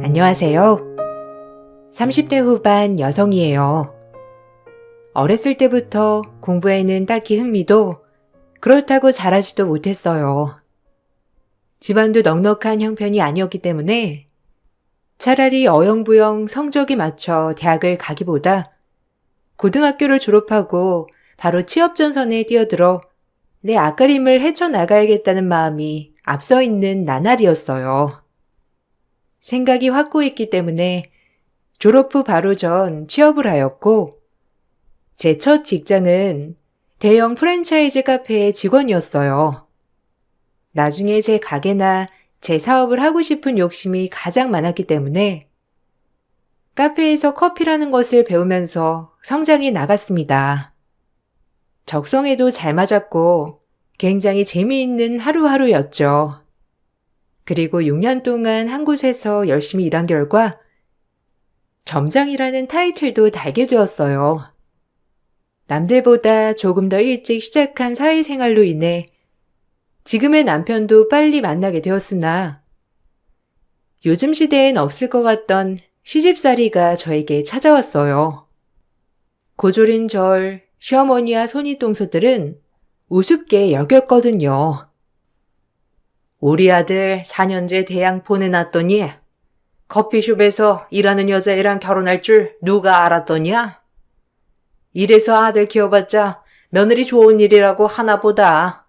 안녕하세요. 30대 후반 여성이에요. 어렸을 때부터 공부에는 딱히 흥미도 그렇다고 잘하지도 못했어요. 집안도 넉넉한 형편이 아니었기 때문에 차라리 어영부영 성적에 맞춰 대학을 가기보다 고등학교를 졸업하고 바로 취업전선에 뛰어들어 내 앞가림을 헤쳐나가야겠다는 마음이 앞서 있는 나날이었어요. 생각이 확고했기 때문에 졸업 후 바로 전 취업을 하였고 제 첫 직장은 대형 프랜차이즈 카페의 직원이었어요. 나중에 제 가게나 제 사업을 하고 싶은 욕심이 가장 많았기 때문에 카페에서 커피라는 것을 배우면서 성장해 나갔습니다. 적성에도 잘 맞았고 굉장히 재미있는 하루하루였죠. 그리고 6년 동안 한 곳에서 열심히 일한 결과 점장이라는 타이틀도 달게 되었어요. 남들보다 조금 더 일찍 시작한 사회생활로 인해 지금의 남편도 빨리 만나게 되었으나 요즘 시대엔 없을 것 같던 시집살이가 저에게 찾아왔어요. 고졸인 절 시어머니와 손윗동서들은 우습게 여겼거든요. 우리 아들 4년제 대학 보내놨더니 커피숍에서 일하는 여자애랑 결혼할 줄 누가 알았더냐? 이래서 아들 키워봤자 며느리 좋은 일이라고 하나보다.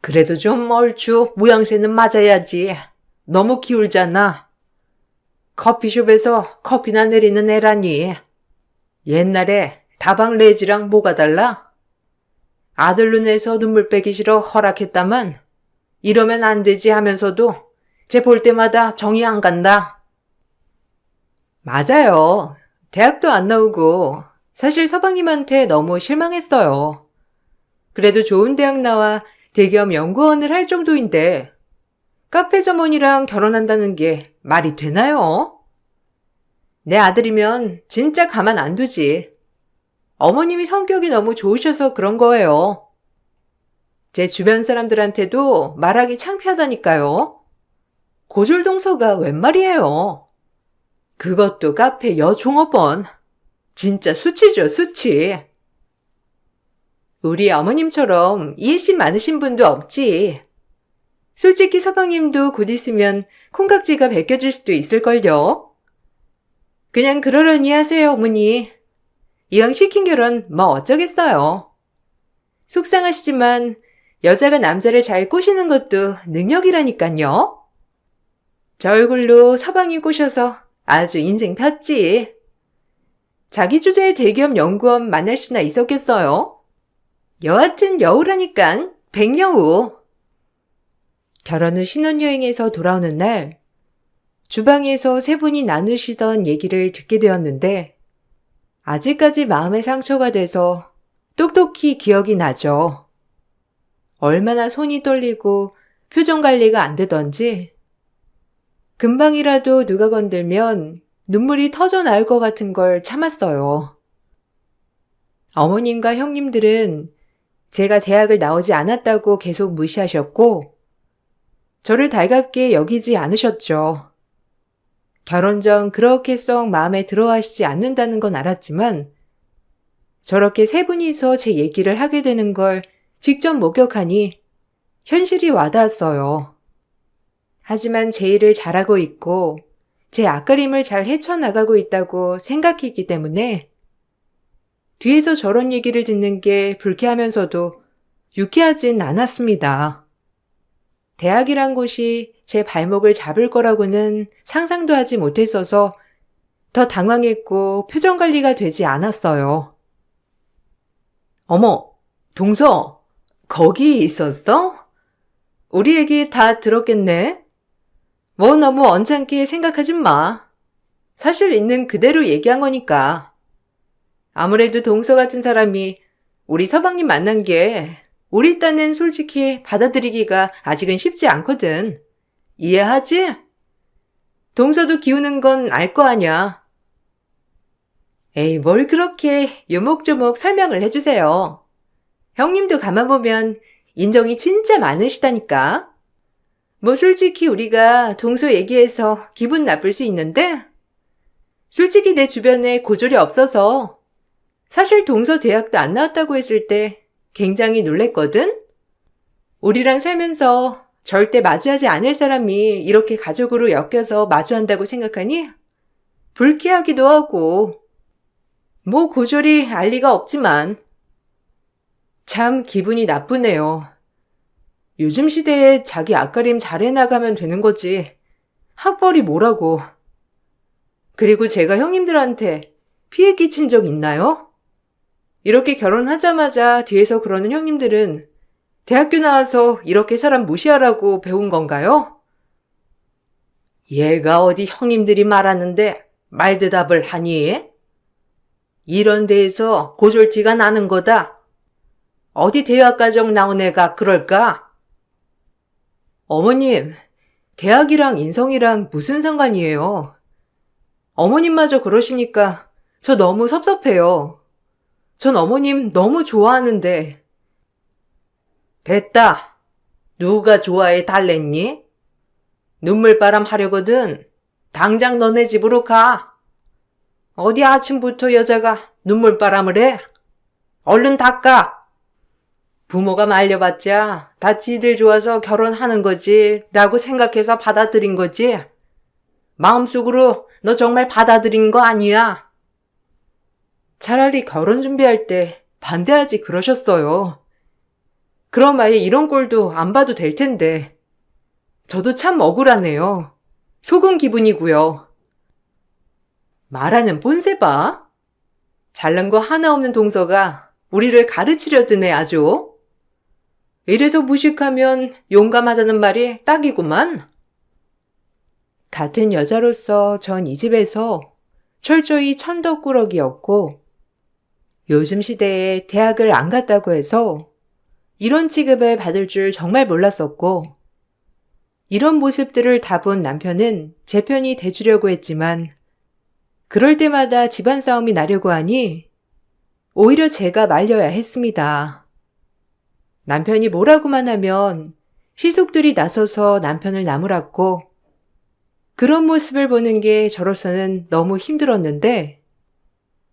그래도 좀 얼추 모양새는 맞아야지. 너무 기울잖아. 커피숍에서 커피나 내리는 애라니. 옛날에 다방 레지랑 뭐가 달라? 아들 눈에서 눈물 빼기 싫어 허락했다만 이러면 안 되지 하면서도 쟤 볼 때마다 정이 안 간다. 맞아요. 대학도 안 나오고 사실 서방님한테 너무 실망했어요. 그래도 좋은 대학 나와 대기업 연구원을 할 정도인데 카페 점원이랑 결혼한다는 게 말이 되나요? 내 아들이면 진짜 가만 안 두지. 어머님이 성격이 너무 좋으셔서 그런 거예요. 제 주변 사람들한테도 말하기 창피하다니까요. 고졸동서가 웬 말이에요. 그것도 카페 여종업원. 진짜 수치죠, 수치. 우리 어머님처럼 이해심 많으신 분도 없지. 솔직히 서방님도 곧 있으면 콩깍지가 벗겨질 수도 있을걸요. 그냥 그러려니 하세요, 어머니. 이왕 시킨 결혼 뭐 어쩌겠어요. 속상하시지만 여자가 남자를 잘 꼬시는 것도 능력이라니깐요. 저 얼굴로 서방님 꼬셔서 아주 인생 폈지. 자기 주제의 대기업 연구원 만날 수나 있었겠어요? 여하튼 여우라니깐 백여우. 결혼 후 신혼여행에서 돌아오는 날 주방에서 세 분이 나누시던 얘기를 듣게 되었는데 아직까지 마음의 상처가 돼서 똑똑히 기억이 나죠. 얼마나 손이 떨리고 표정 관리가 안 되던지 금방이라도 누가 건들면 눈물이 터져 나올 것 같은 걸 참았어요. 어머님과 형님들은 제가 대학을 나오지 않았다고 계속 무시하셨고 저를 달갑게 여기지 않으셨죠. 결혼 전 그렇게 썩 마음에 들어하시지 않는다는 건 알았지만 저렇게 세 분이서 제 얘기를 하게 되는 걸 직접 목격하니 현실이 와닿았어요. 하지만 제 일을 잘하고 있고 제 앞가림을 잘 헤쳐나가고 있다고 생각했기 때문에 뒤에서 저런 얘기를 듣는 게 불쾌하면서도 유쾌하진 않았습니다. 대학이란 곳이 제 발목을 잡을 거라고는 상상도 하지 못했어서 더 당황했고 표정 관리가 되지 않았어요. 어머, 동서, 거기 있었어? 우리 얘기 다 들었겠네? 뭐 너무 언짢게 생각하지 마. 사실 있는 그대로 얘기한 거니까. 아무래도 동서 같은 사람이 우리 서방님 만난 게 우리 딴엔 솔직히 받아들이기가 아직은 쉽지 않거든. 이해하지? 동서도 기우는 건 알 거 아냐. 에이, 뭘 그렇게 요목조목 설명을 해주세요. 형님도 가만 보면 인정이 진짜 많으시다니까. 뭐 솔직히 우리가 동서 얘기해서 기분 나쁠 수 있는데 솔직히 내 주변에 고졸이 없어서 사실 동서 대학도 안 나왔다고 했을 때 굉장히 놀랬거든? 우리랑 살면서 절대 마주하지 않을 사람이 이렇게 가족으로 엮여서 마주한다고 생각하니 불쾌하기도 하고 뭐 고졸이 알 리가 없지만 참 기분이 나쁘네요. 요즘 시대에 자기 앞가림 잘해나가면 되는 거지. 학벌이 뭐라고. 그리고 제가 형님들한테 피해 끼친 적 있나요? 이렇게 결혼하자마자 뒤에서 그러는 형님들은 대학교 나와서 이렇게 사람 무시하라고 배운 건가요? 얘가 어디 형님들이 말하는데 말대답을 하니? 이런 데에서 고졸티가 나는 거다. 어디 대학가정 나온 애가 그럴까? 어머님, 대학이랑 인성이랑 무슨 상관이에요? 어머님마저 그러시니까 저 너무 섭섭해요. 전 어머님 너무 좋아하는데. 됐다. 누가 좋아해 달랬니? 눈물바람 하려거든. 당장 너네 집으로 가. 어디 아침부터 여자가 눈물바람을 해? 얼른 닦아. 부모가 말려봤자 다 지들 좋아서 결혼하는 거지 라고 생각해서 받아들인 거지. 마음속으로 너 정말 받아들인 거 아니야. 차라리 결혼 준비할 때 반대하지 그러셨어요. 그럼 아예 이런 꼴도 안 봐도 될 텐데. 저도 참 억울하네요. 속은 기분이고요. 말하는 본세 봐. 잘난 거 하나 없는 동서가 우리를 가르치려 드네 아주. 이래서 무식하면 용감하다는 말이 딱이구만. 같은 여자로서 전 이 집에서 철저히 천덕꾸러기였고 요즘 시대에 대학을 안 갔다고 해서 이런 취급을 받을 줄 정말 몰랐었고 이런 모습들을 다 본 남편은 제 편이 돼주려고 했지만 그럴 때마다 집안 싸움이 나려고 하니 오히려 제가 말려야 했습니다. 남편이 뭐라고만 하면 시속들이 나서서 남편을 나무랐고 그런 모습을 보는 게 저로서는 너무 힘들었는데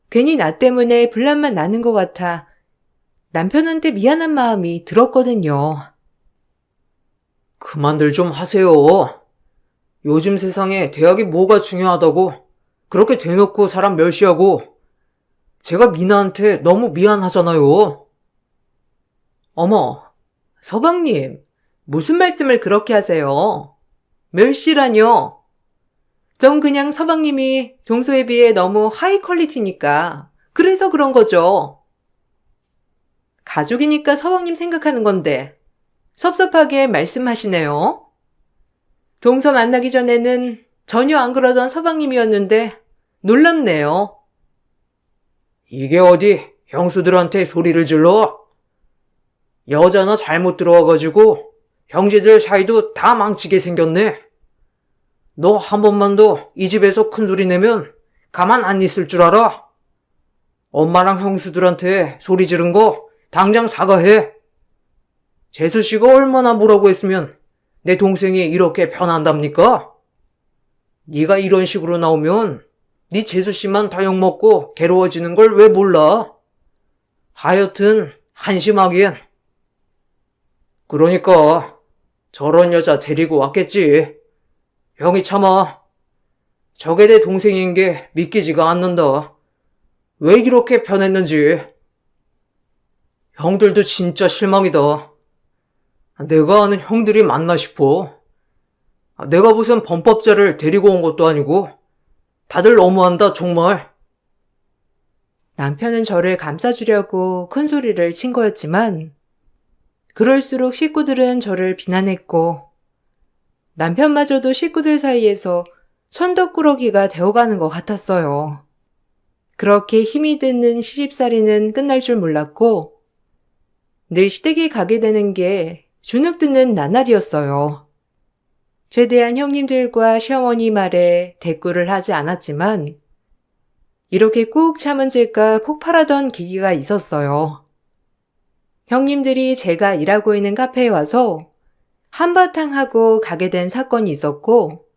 괜히 나 때문에 분란만 나는 것 같아 남편한테 미안한 마음이 들었거든요. 그만들 좀 하세요. 요즘 세상에 대학이 뭐가 중요하다고 그렇게 대놓고 사람 멸시하고 제가 미나한테 너무 미안하잖아요. 어머, 서방님, 무슨 말씀을 그렇게 하세요? 멸시라뇨? 전 그냥 서방님이 동서에 비해 너무 하이 퀄리티니까 그래서 그런 거죠. 가족이니까 서방님 생각하는 건데 섭섭하게 말씀하시네요. 동서 만나기 전에는 전혀 안 그러던 서방님이었는데 놀랍네요. 이게 어디 형수들한테 소리를 질러? 여자나 잘못 들어와가지고 형제들 사이도 다 망치게 생겼네. 너 한 번만 더 이 집에서 큰 소리 내면 가만 안 있을 줄 알아? 엄마랑 형수들한테 소리 지른 거 당장 사과해. 재수 씨가 얼마나 뭐라고 했으면 내 동생이 이렇게 변한답니까? 네가 이런 식으로 나오면 네 재수 씨만 다 욕먹고 괴로워지는 걸 왜 몰라? 하여튼 한심하긴. 그러니까 저런 여자 데리고 왔겠지. 형이 참아. 저게 내 동생인 게 믿기지가 않는다. 왜 이렇게 변했는지. 형들도 진짜 실망이다. 내가 아는 형들이 맞나 싶어. 내가 무슨 범법자를 데리고 온 것도 아니고 다들 너무한다 정말. 남편은 저를 감싸주려고 큰 소리를 친 거였지만 그럴수록 식구들은 저를 비난했고 남편마저도 식구들 사이에서 천덕꾸러기가 되어가는 것 같았어요. 그렇게 힘이 드는 시집살이는 끝날 줄 몰랐고 늘 시댁에 가게 되는 게 주눅드는 나날이었어요. 최대한 형님들과 시어머니 말에 대꾸를 하지 않았지만 이렇게 꾹 참은 제가 폭발하던 계기가 있었어요. 형님들이 제가 일하고 있는 카페에 와서 한바탕 하고 가게 된 사건이 있었고,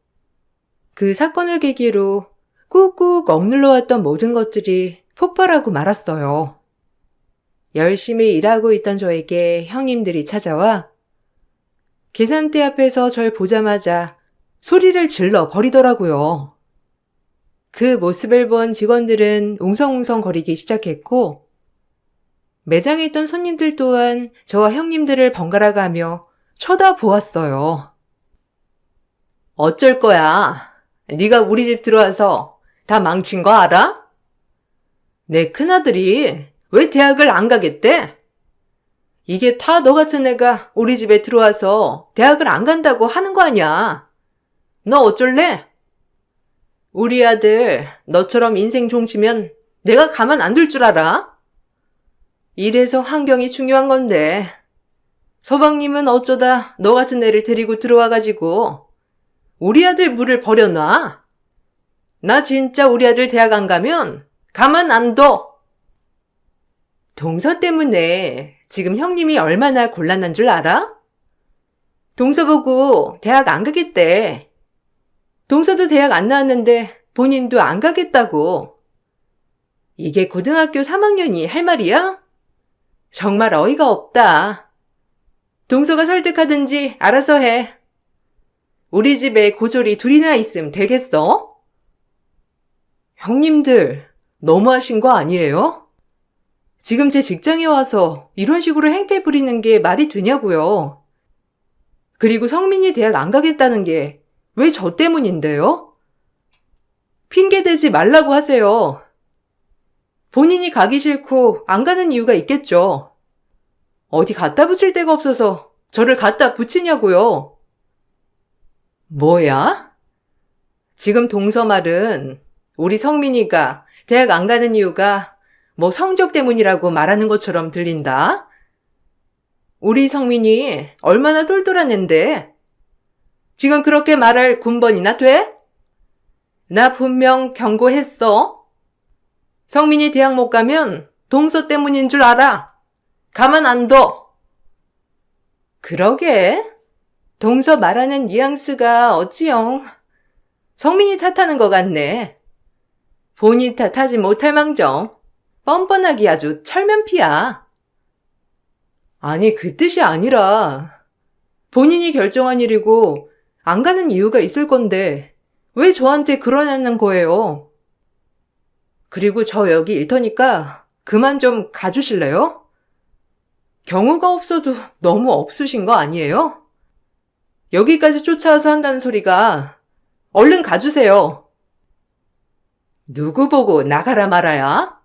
그 사건을 계기로 꾹꾹 억눌러 왔던 모든 것들이 폭발하고 말았어요. 열심히 일하고 있던 저에게 형님들이 찾아와 계산대 앞에서 절 보자마자 소리를 질러 버리더라고요. 그 모습을 본 직원들은 웅성웅성거리기 시작했고, 매장에 있던 손님들 또한 저와 형님들을 번갈아 가며 쳐다보았어요. 어쩔 거야? 네가 우리 집 들어와서 다 망친 거 알아? 내 큰아들이 왜 대학을 안 가겠대? 이게 다 너 같은 애가 우리 집에 들어와서 대학을 안 간다고 하는 거 아니야. 너 어쩔래? 우리 아들 너처럼 인생 종치면 내가 가만 안 둘 줄 알아? 이래서 환경이 중요한 건데 서방님은 어쩌다 너 같은 애를 데리고 들어와가지고 우리 아들 물을 버려놔? 나 진짜 우리 아들 대학 안 가면 가만 안 둬. 동서 때문에 지금 형님이 얼마나 곤란한 줄 알아? 동서 보고 대학 안 가겠대. 동서도 대학 안 나왔는데 본인도 안 가겠다고. 이게 고등학교 3학년이 할 말이야? 정말 어이가 없다. 동서가 설득하든지 알아서 해. 우리 집에 고졸이 둘이나 있으면 되겠어? 형님들, 너무하신 거 아니에요? 지금 제 직장에 와서 이런 식으로 행패 부리는 게 말이 되냐고요. 그리고 성민이 대학 안 가겠다는 게 왜 저 때문인데요? 핑계 대지 말라고 하세요. 본인이 가기 싫고 안 가는 이유가 있겠죠. 어디 갖다 붙일 데가 없어서 저를 갖다 붙이냐고요. 뭐야? 지금 동서 말은 우리 성민이가 대학 안 가는 이유가 뭐 성적 때문이라고 말하는 것처럼 들린다. 우리 성민이 얼마나 똘똘한 앤데 지금 그렇게 말할 군번이나 돼? 나 분명 경고했어. 성민이 대학 못 가면 동서 때문인 줄 알아. 가만 안 둬. 그러게. 동서 말하는 뉘앙스가 어찌영 성민이 탓하는 것 같네. 본인 탓하지 못할 망정 뻔뻔하기 아주 철면피야. 아니 그 뜻이 아니라 본인이 결정한 일이고 안 가는 이유가 있을 건데 왜 저한테 그러냐는 거예요. 그리고 저 여기 일터니까 그만 좀 가주실래요? 경우가 없어도 너무 없으신 거 아니에요? 여기까지 쫓아와서 한다는 소리가 얼른 가주세요. 누구 보고 나가라 말아야?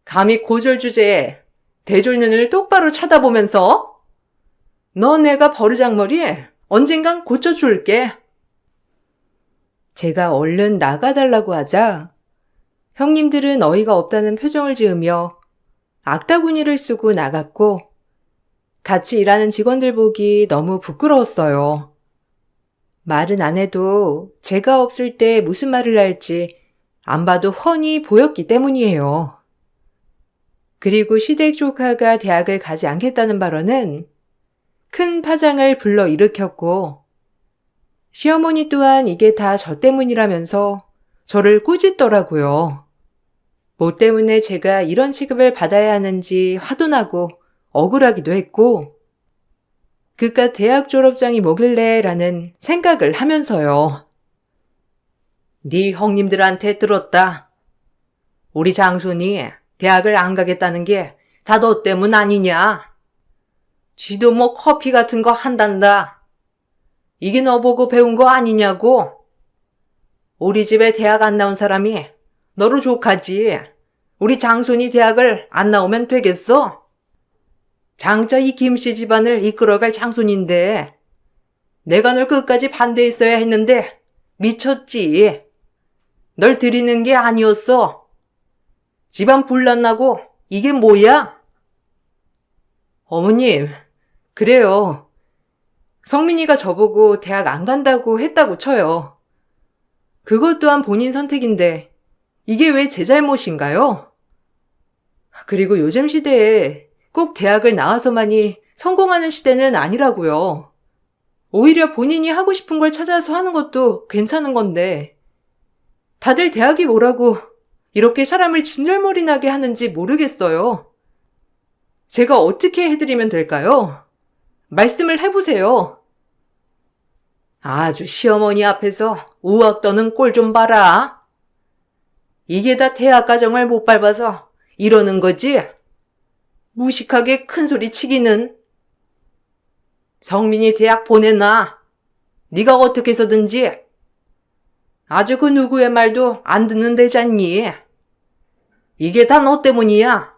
감히 고졸 주제에 대졸 눈을 똑바로 쳐다보면서 너 내가 버르장머리 언젠간 고쳐줄게. 제가 얼른 나가달라고 하자 형님들은 어이가 없다는 표정을 지으며 악다구니를 쓰고 나갔고 같이 일하는 직원들 보기 너무 부끄러웠어요. 말은 안 해도 제가 없을 때 무슨 말을 할지 안 봐도 훤히 보였기 때문이에요. 그리고 시댁 조카가 대학을 가지 않겠다는 발언은 큰 파장을 불러일으켰고 시어머니 또한 이게 다 저 때문이라면서 저를 꾸짖더라고요. 뭐 때문에 제가 이런 취급을 받아야 하는지 화도 나고 억울하기도 했고 그깟 대학 졸업장이 뭐길래 라는 생각을 하면서요. 네 형님들한테 들었다. 우리 장손이 대학을 안 가겠다는 게 다 너 때문 아니냐. 쥐도 뭐 커피 같은 거 한단다. 이게 너 보고 배운 거 아니냐고. 우리 집에 대학 안 나온 사람이 너로 족하지. 우리 장손이 대학을 안 나오면 되겠어? 장차 이 김씨 집안을 이끌어갈 장손인데 내가 널 끝까지 반대했어야 했는데 미쳤지. 널 들이는 게 아니었어. 집안 분란나고 이게 뭐야? 어머님, 그래요. 성민이가 저보고 대학 안 간다고 했다고 쳐요. 그것 또한 본인 선택인데 이게 왜 제 잘못인가요? 그리고 요즘 시대에 꼭 대학을 나와서만이 성공하는 시대는 아니라고요. 오히려 본인이 하고 싶은 걸 찾아서 하는 것도 괜찮은 건데, 다들 대학이 뭐라고 이렇게 사람을 진절머리 나게 하는지 모르겠어요. 제가 어떻게 해드리면 될까요? 말씀을 해보세요. 아주 시어머니 앞에서 우악 떠는 꼴 좀 봐라. 이게 다 대학 과정을 못 밟아서 이러는 거지? 무식하게 큰 소리 치기는. 성민이 대학 보내놔. 네가 어떻게 해서든지. 아주 그 누구의 말도 안 듣는 데잖니. 이게 다 너 때문이야.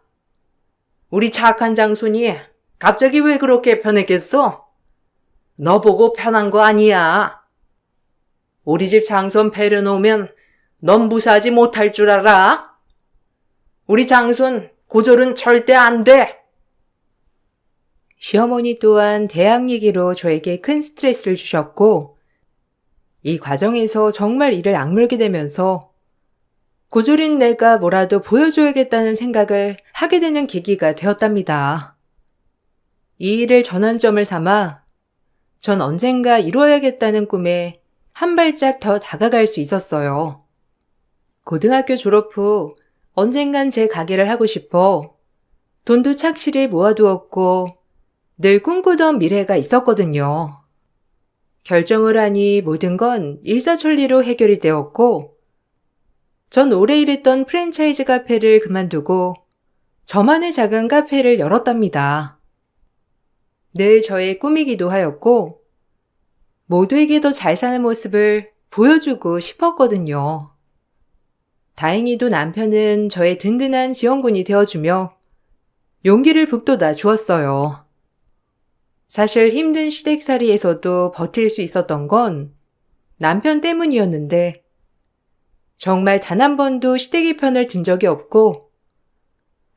우리 착한 장손이 갑자기 왜 그렇게 변했겠어? 너 보고 편한 거 아니야. 우리 집 장손 배려놓으면 넌 무사하지 못할 줄 알아? 우리 장손 고졸은 절대 안 돼. 시어머니 또한 대학 얘기로 저에게 큰 스트레스를 주셨고, 이 과정에서 정말 이를 악물게 되면서 고졸인 내가 뭐라도 보여줘야겠다는 생각을 하게 되는 계기가 되었답니다. 이 일을 전환점을 삼아 전 언젠가 이루어야겠다는 꿈에 한 발짝 더 다가갈 수 있었어요. 고등학교 졸업 후 언젠간 제 가게를 하고 싶어 돈도 착실히 모아두었고 늘 꿈꾸던 미래가 있었거든요. 결정을 하니 모든 건 일사천리로 해결이 되었고, 전 오래 일했던 프랜차이즈 카페를 그만두고 저만의 작은 카페를 열었답니다. 늘 저의 꿈이기도 하였고, 모두에게 더 잘 사는 모습을 보여주고 싶었거든요. 다행히도 남편은 저의 든든한 지원군이 되어주며 용기를 북돋아 주었어요. 사실 힘든 시댁살이에서도 버틸 수 있었던 건 남편 때문이었는데, 정말 단 한 번도 시댁의 편을 든 적이 없고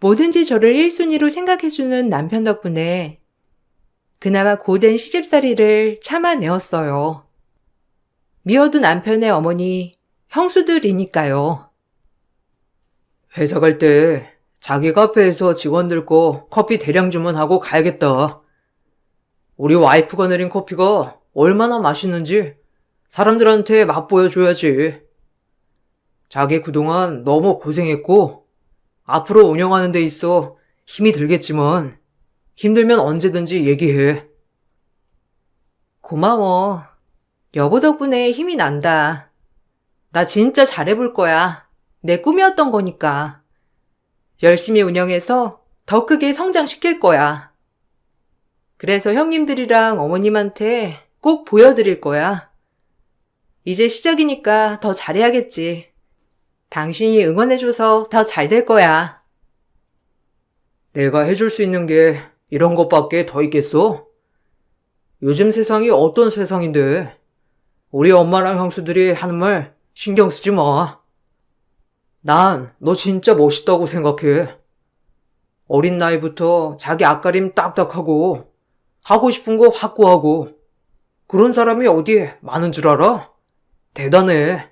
뭐든지 저를 1순위로 생각해주는 남편 덕분에 그나마 고된 시집살이를 참아내었어요. 미워도 남편의 어머니, 형수들이니까요. 회사 갈 때 자기 카페에서 직원들 거 커피 대량 주문하고 가야겠다. 우리 와이프가 내린 커피가 얼마나 맛있는지 사람들한테 맛보여줘야지. 자기 그동안 너무 고생했고 앞으로 운영하는 데 있어 힘이 들겠지만 힘들면 언제든지 얘기해. 고마워. 여보 덕분에 힘이 난다. 나 진짜 잘해볼 거야. 내 꿈이었던 거니까. 열심히 운영해서 더 크게 성장시킬 거야. 그래서 형님들이랑 어머님한테 꼭 보여드릴 거야. 이제 시작이니까 더 잘해야겠지. 당신이 응원해줘서 더 잘 될 거야. 내가 해줄 수 있는 게 이런 것밖에 더 있겠어? 요즘 세상이 어떤 세상인데 우리 엄마랑 형수들이 하는 말 신경 쓰지 마. 난 너 진짜 멋있다고 생각해. 어린 나이부터 자기 앞가림 딱딱하고 하고 싶은 거 확고하고 그런 사람이 어디에 많은 줄 알아? 대단해.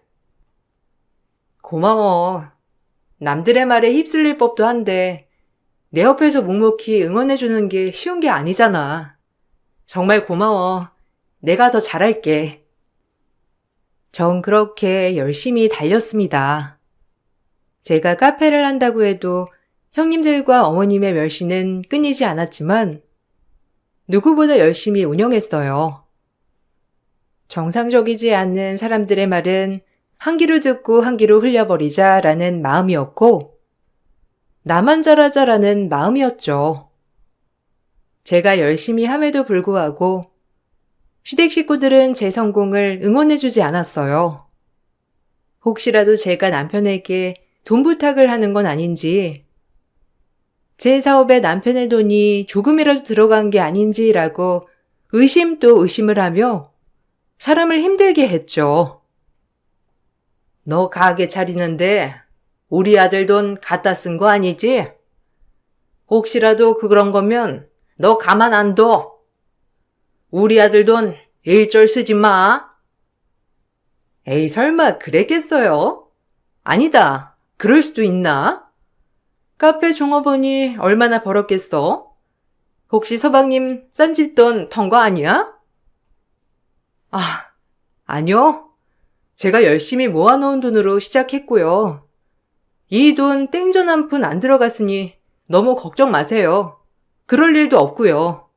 고마워. 남들의 말에 휩쓸릴 법도 한데 내 옆에서 묵묵히 응원해주는 게 쉬운 게 아니잖아. 정말 고마워. 내가 더 잘할게. 전 그렇게 열심히 달렸습니다. 제가 카페를 한다고 해도 형님들과 어머님의 멸시는 끊이지 않았지만 누구보다 열심히 운영했어요. 정상적이지 않는 사람들의 말은 한 귀로 듣고 한 귀로 흘려버리자라는 마음이었고 나만 잘하자라는 마음이었죠. 제가 열심히 함에도 불구하고 시댁 식구들은 제 성공을 응원해주지 않았어요. 혹시라도 제가 남편에게 돈 부탁을 하는 건 아닌지, 제 사업에 남편의 돈이 조금이라도 들어간 게 아닌지라고 의심 또 의심을 하며 사람을 힘들게 했죠. 너 가게 차리는데 우리 아들 돈 갖다 쓴 거 아니지? 혹시라도 그런 거면 너 가만 안 둬. 우리 아들 돈 일절 쓰지 마. 에이, 설마 그랬겠어요? 아니다. 그럴 수도 있나? 카페 종업원이 얼마나 벌었겠어? 혹시 서방님 싼 집 돈 턴 거 아니야? 아, 아니요. 제가 열심히 모아놓은 돈으로 시작했고요. 이 돈 땡전 한 푼 안 들어갔으니 너무 걱정 마세요. 그럴 일도 없고요.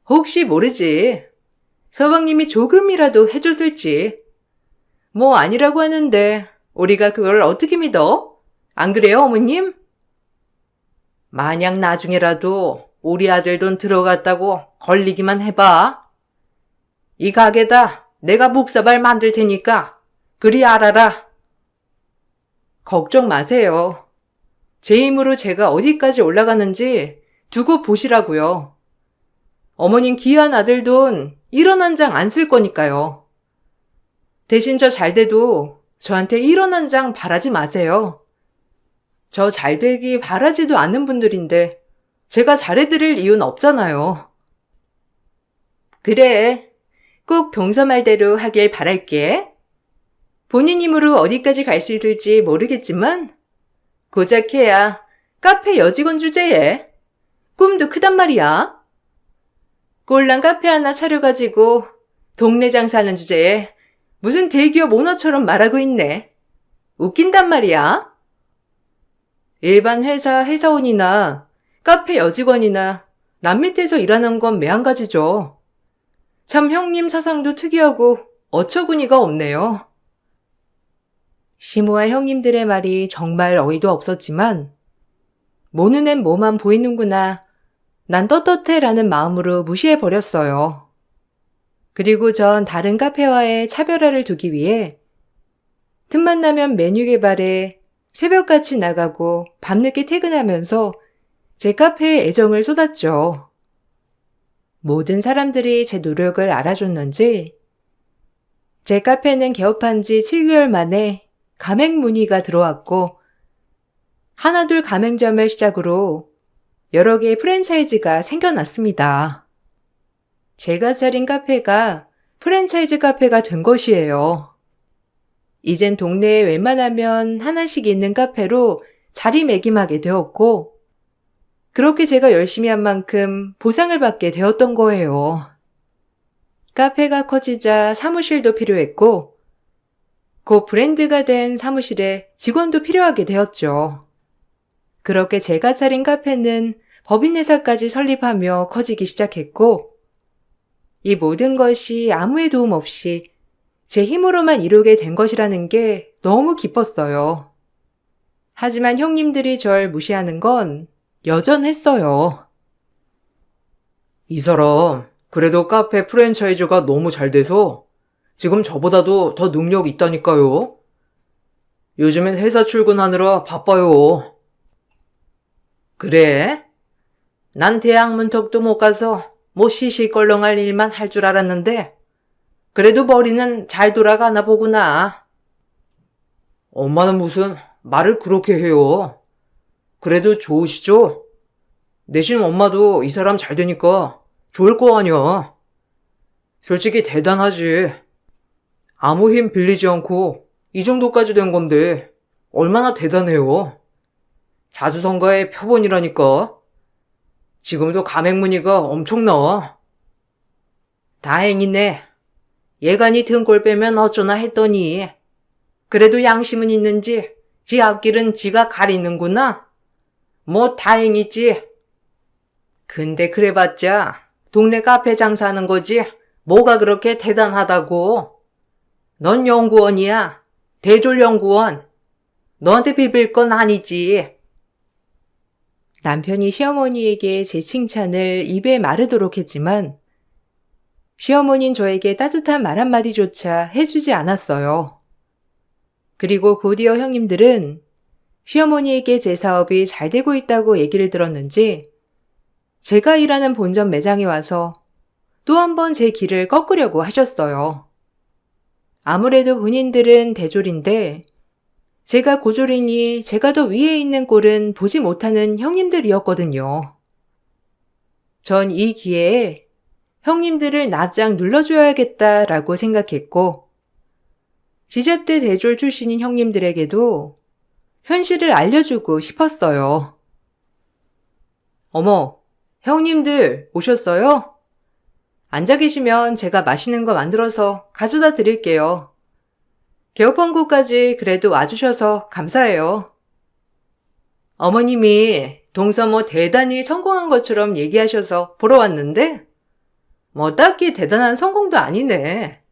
혹시 모르지. 서방님이 조금이라도 해줬을지. 뭐 아니라고 하는데 우리가 그걸 어떻게 믿어? 안 그래요, 어머님? 만약 나중에라도 우리 아들 돈 들어갔다고 걸리기만 해봐. 이 가게다 내가 묵사발 만들 테니까 그리 알아라. 걱정 마세요. 제 힘으로 제가 어디까지 올라가는지 두고 보시라고요. 어머님 귀한 아들 돈 1원 한 장 안 쓸 거니까요. 대신 저 잘 돼도 저한테 1원 한 장 바라지 마세요. 저 잘 되기 바라지도 않는 분들인데 제가 잘해드릴 이유는 없잖아요. 그래, 꼭 동서 말대로 하길 바랄게. 본인 힘으로 어디까지 갈 수 있을지 모르겠지만 고작 해야 카페 여직원 주제에 꿈도 크단 말이야. 꼴랑 카페 하나 차려가지고 동네 장사하는 주제에 무슨 대기업 오너처럼 말하고 있네. 웃긴단 말이야. 일반 회사원이나 카페 여직원이나 남 밑에서 일하는 건 매한가지죠. 참 형님 사상도 특이하고 어처구니가 없네요. 시모와 형님들의 말이 정말 어이도 없었지만 모 눈엔 뭐만 보이는구나. 난 떳떳해라는 마음으로 무시해버렸어요. 그리고 전 다른 카페와의 차별화를 두기 위해 틈만 나면 메뉴 개발에 새벽같이 나가고 밤늦게 퇴근하면서 제 카페에 애정을 쏟았죠. 모든 사람들이 제 노력을 알아줬는지 제 카페는 개업한 지 7개월 만에 가맹 문의가 들어왔고 하나둘 가맹점을 시작으로 여러 개의 프랜차이즈가 생겨났습니다. 제가 차린 카페가 프랜차이즈 카페가 된 것이에요. 이젠 동네에 웬만하면 하나씩 있는 카페로 자리매김하게 되었고 그렇게 제가 열심히 한 만큼 보상을 받게 되었던 거예요. 카페가 커지자 사무실도 필요했고 곧 브랜드가 된 사무실에 직원도 필요하게 되었죠. 그렇게 제가 차린 카페는 법인회사까지 설립하며 커지기 시작했고 이 모든 것이 아무의 도움 없이 제 힘으로만 이루게 된 것이라는 게 너무 기뻤어요. 하지만 형님들이 절 무시하는 건 여전했어요. 이 사람, 그래도 카페 프랜차이즈가 너무 잘 돼서 지금 저보다도 더 능력 있다니까요. 요즘엔 회사 출근하느라 바빠요. 그래? 난 대학 문턱도 못 가서 뭐 시시껄렁할 일만 할 줄 알았는데 그래도 머리는 잘 돌아가나 보구나. 엄마는 무슨 말을 그렇게 해요. 그래도 좋으시죠? 내심 엄마도 이 사람 잘 되니까 좋을 거 아니야. 솔직히 대단하지. 아무 힘 빌리지 않고 이 정도까지 된 건데 얼마나 대단해요. 자수성가의 표본이라니까. 지금도 가맹문의가 엄청나. 다행이네. 예간이 등골 빼면 어쩌나 했더니 그래도 양심은 있는지 지 앞길은 지가 가리는구나. 뭐 다행이지. 근데 그래봤자 동네 카페 장사하는 거지 뭐가 그렇게 대단하다고. 넌 연구원이야. 대졸 연구원. 너한테 비빌 건 아니지. 남편이 시어머니에게 제 칭찬을 입에 마르도록 했지만 시어머니는 저에게 따뜻한 말 한마디조차 해주지 않았어요. 그리고 곧이어 형님들은 시어머니에게 제 사업이 잘 되고 있다고 얘기를 들었는지 제가 일하는 본점 매장에 와서 또 한 번 제 길을 꺾으려고 하셨어요. 아무래도 본인들은 대졸인데 제가 고졸이니 제가 더 위에 있는 꼴은 보지 못하는 형님들이었거든요. 전 이 기회에 형님들을 납작 눌러줘야겠다라고 생각했고 지잡대 대졸 출신인 형님들에게도 현실을 알려주고 싶었어요. 어머, 형님들 오셨어요? 앉아 계시면 제가 맛있는 거 만들어서 가져다 드릴게요. 개업한 곳까지 그래도 와주셔서 감사해요. 어머님이 동서 대단히 성공한 것처럼 얘기하셔서 보러 왔는데 딱히 대단한 성공도 아니네.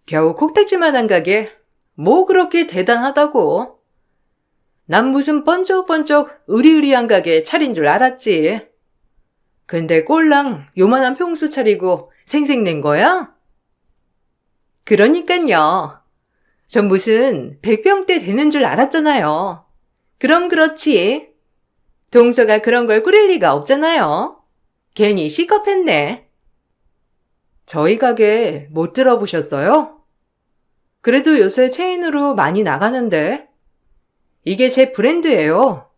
겨우 콕딱지만한 가게 뭐 그렇게 대단하다고. 난 무슨 번쩍번쩍 으리으리한 가게 차린 줄 알았지. 근데 꼴랑 요만한 평수 차리고 생색낸 거야? 그러니깐요. 전 무슨 100평대 되는 줄 알았잖아요. 그럼 그렇지. 동서가 그런 걸 꾸릴 리가 없잖아요. 괜히 시겁했네. 저희 가게 못 들어보셨어요? 그래도 요새 체인으로 많이 나가는데. 이게 제 브랜드예요.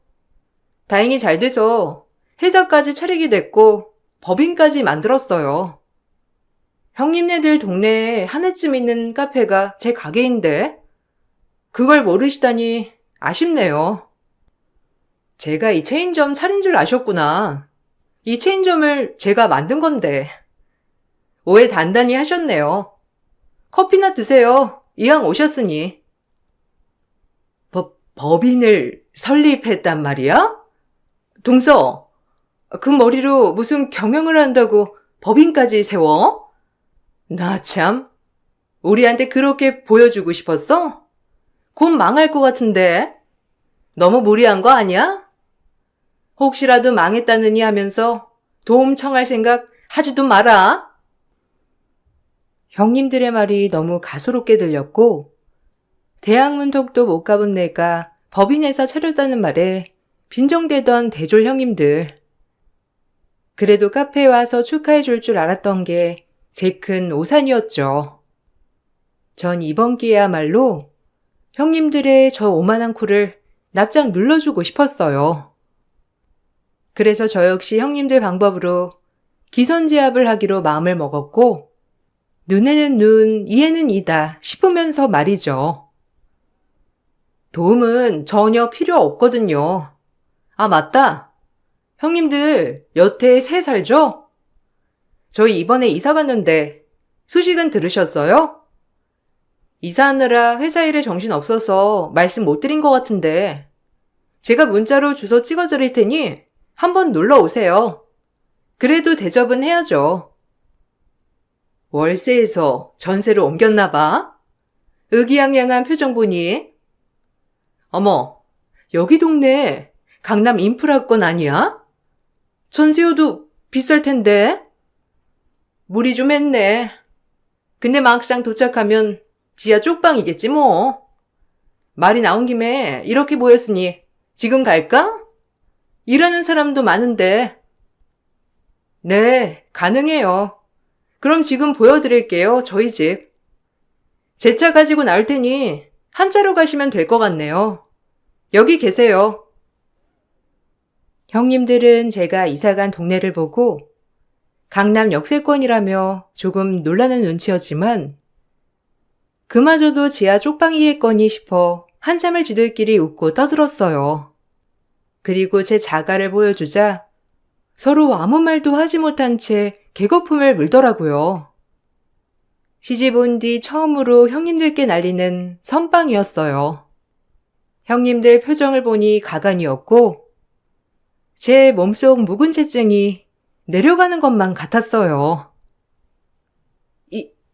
다행히 잘 돼서 회사까지 차리게 됐고 법인까지 만들었어요. 형님네들 동네에 하나쯤 있는 카페가 제 가게인데 그걸 모르시다니 아쉽네요. 제가 이 체인점 차린 줄 아셨구나. 이 체인점을 제가 만든 건데. 오해 단단히 하셨네요. 커피나 드세요. 이왕 오셨으니. 법인을 설립했단 말이야? 동서, 그 머리로 무슨 경영을 한다고 법인까지 세워? 나 참, 우리한테 그렇게 보여주고 싶었어? 곧 망할 것 같은데. 너무 무리한 거 아니야? 혹시라도 망했다느니 하면서 도움 청할 생각 하지도 마라. 형님들의 말이 너무 가소롭게 들렸고 대학 문턱도 못 가본 내가 법인에서 차렸다는 말에 빈정대던 대졸 형님들. 그래도 카페에 와서 축하해 줄 줄 알았던 게 제 큰 오산이었죠. 전 이번 기회야말로 형님들의 저 오만한 코를 납작 눌러주고 싶었어요. 그래서 저 역시 형님들 방법으로 기선제압을 하기로 마음을 먹었고 눈에는 눈, 이에는 이다 싶으면서 말이죠. 도움은 전혀 필요 없거든요. 아, 맞다. 형님들 여태 새 살죠? 저희 이번에 이사 갔는데 소식은 들으셨어요? 이사하느라 회사 일에 정신 없어서 말씀 못 드린 것 같은데 제가 문자로 주소 찍어드릴 테니 한번 놀러 오세요. 그래도 대접은 해야죠. 월세에서 전세로 옮겼나 봐. 의기양양한 표정 보니. 어머, 여기 동네 강남 인프라권 아니야? 전세료도 비쌀 텐데. 무리 좀 했네. 근데 막상 도착하면 지하 쪽방이겠지 뭐. 말이 나온 김에 이렇게 모였으니 지금 갈까? 일하는 사람도 많은데. 네, 가능해요. 그럼 지금 보여드릴게요, 저희 집. 제 차 가지고 나올 테니 한 차로 가시면 될 것 같네요. 여기 계세요. 형님들은 제가 이사간 동네를 보고 강남 역세권이라며 조금 놀라는 눈치였지만 그마저도 지하 쪽방이겠거니 싶어 한참을 지들끼리 웃고 떠들었어요. 그리고 제 자가를 보여주자 서로 아무 말도 하지 못한 채 개거품을 물더라고요. 시집 온 뒤 처음으로 형님들께 날리는 선빵이었어요. 형님들 표정을 보니 가관이었고 제 몸속 묵은 채증이 내려가는 것만 같았어요.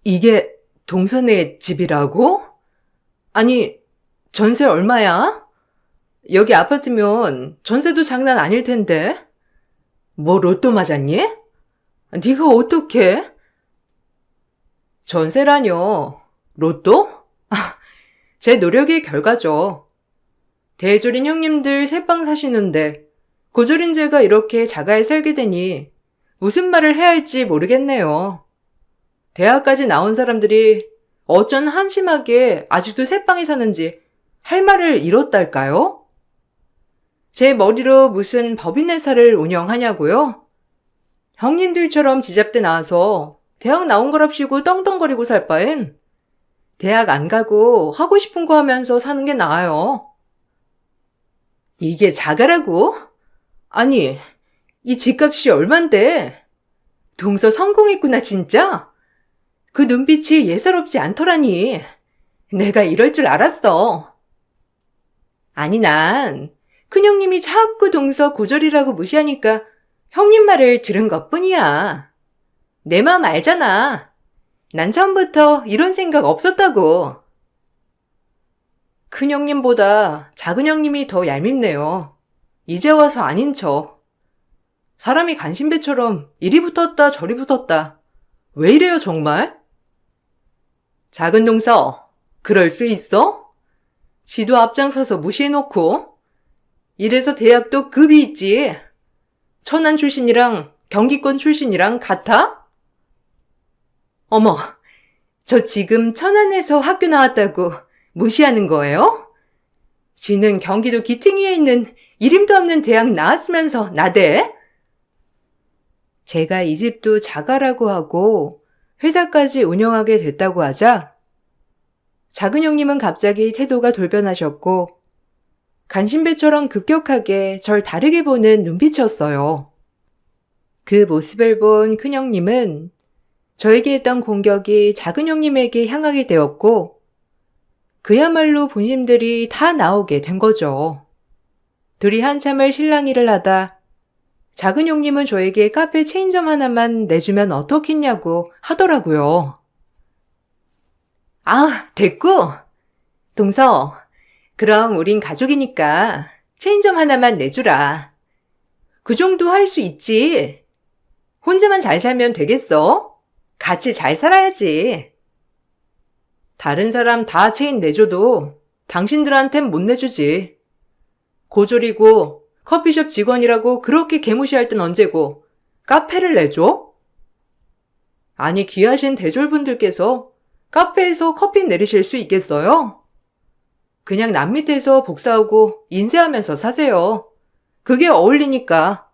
이게 동선의 집이라고? 아니, 전세 얼마야? 여기 아파트면 전세도 장난 아닐 텐데. 뭐 로또 맞았니? 네가 어떻게? 전세라뇨. 로또? 제 노력의 결과죠. 대졸인 형님들 새빵 사시는데 고졸인 제가 이렇게 자가에 살게 되니 무슨 말을 해야 할지 모르겠네요. 대학까지 나온 사람들이 어쩐 한심하게 아직도 새빵에 사는지 할 말을 잃었달까요? 제 머리로 무슨 법인회사를 운영하냐고요? 형님들처럼 지잡대 나와서 대학 나온 거랍시고 떵떵거리고 살 바엔 대학 안 가고 하고 싶은 거 하면서 사는 게 나아요. 이게 자가라고? 아니, 이 집값이 얼만데? 동서 성공했구나, 진짜? 그 눈빛이 예사롭지 않더라니. 내가 이럴 줄 알았어. 아니, 난 큰형님이 자꾸 동서 고졸이라고 무시하니까 형님 말을 들은 것뿐이야. 내 마음 알잖아. 난 처음부터 이런 생각 없었다고. 큰형님보다 작은형님이 더 얄밉네요. 이제 와서 아닌 척. 사람이 간신배처럼 이리 붙었다 저리 붙었다. 왜 이래요, 정말? 작은 동서, 그럴 수 있어? 지도 앞장서서 무시해놓고. 이래서 대학도 급이 있지. 천안 출신이랑 경기권 출신이랑 같아? 어머, 저 지금 천안에서 학교 나왔다고 무시하는 거예요? 지는 경기도 기팅위에 있는 이름도 없는 대학 나왔으면서 나대? 제가 이 집도 자가라고 하고 회사까지 운영하게 됐다고 하자 작은 형님은 갑자기 태도가 돌변하셨고 간신배처럼 급격하게 절 다르게 보는 눈빛이었어요. 그 모습을 본 큰형님은 저에게 했던 공격이 작은 형님에게 향하게 되었고 그야말로 본심들이 다 나오게 된 거죠. 둘이 한참을 실랑이를 하다 작은 형님은 저에게 카페 체인점 하나만 내주면 어떻겠냐고 하더라고요. 아, 됐고. 동서, 그럼 우린 가족이니까 체인점 하나만 내주라. 그 정도 할 수 있지. 혼자만 잘 살면 되겠어? 같이 잘 살아야지. 다른 사람 다 체인 내줘도 당신들한텐 못 내주지. 고졸이고 커피숍 직원이라고 그렇게 개무시할 땐 언제고 카페를 내줘? 아니, 귀하신 대졸분들께서 카페에서 커피 내리실 수 있겠어요? 그냥 남 밑에서 복사하고 인쇄하면서 사세요. 그게 어울리니까.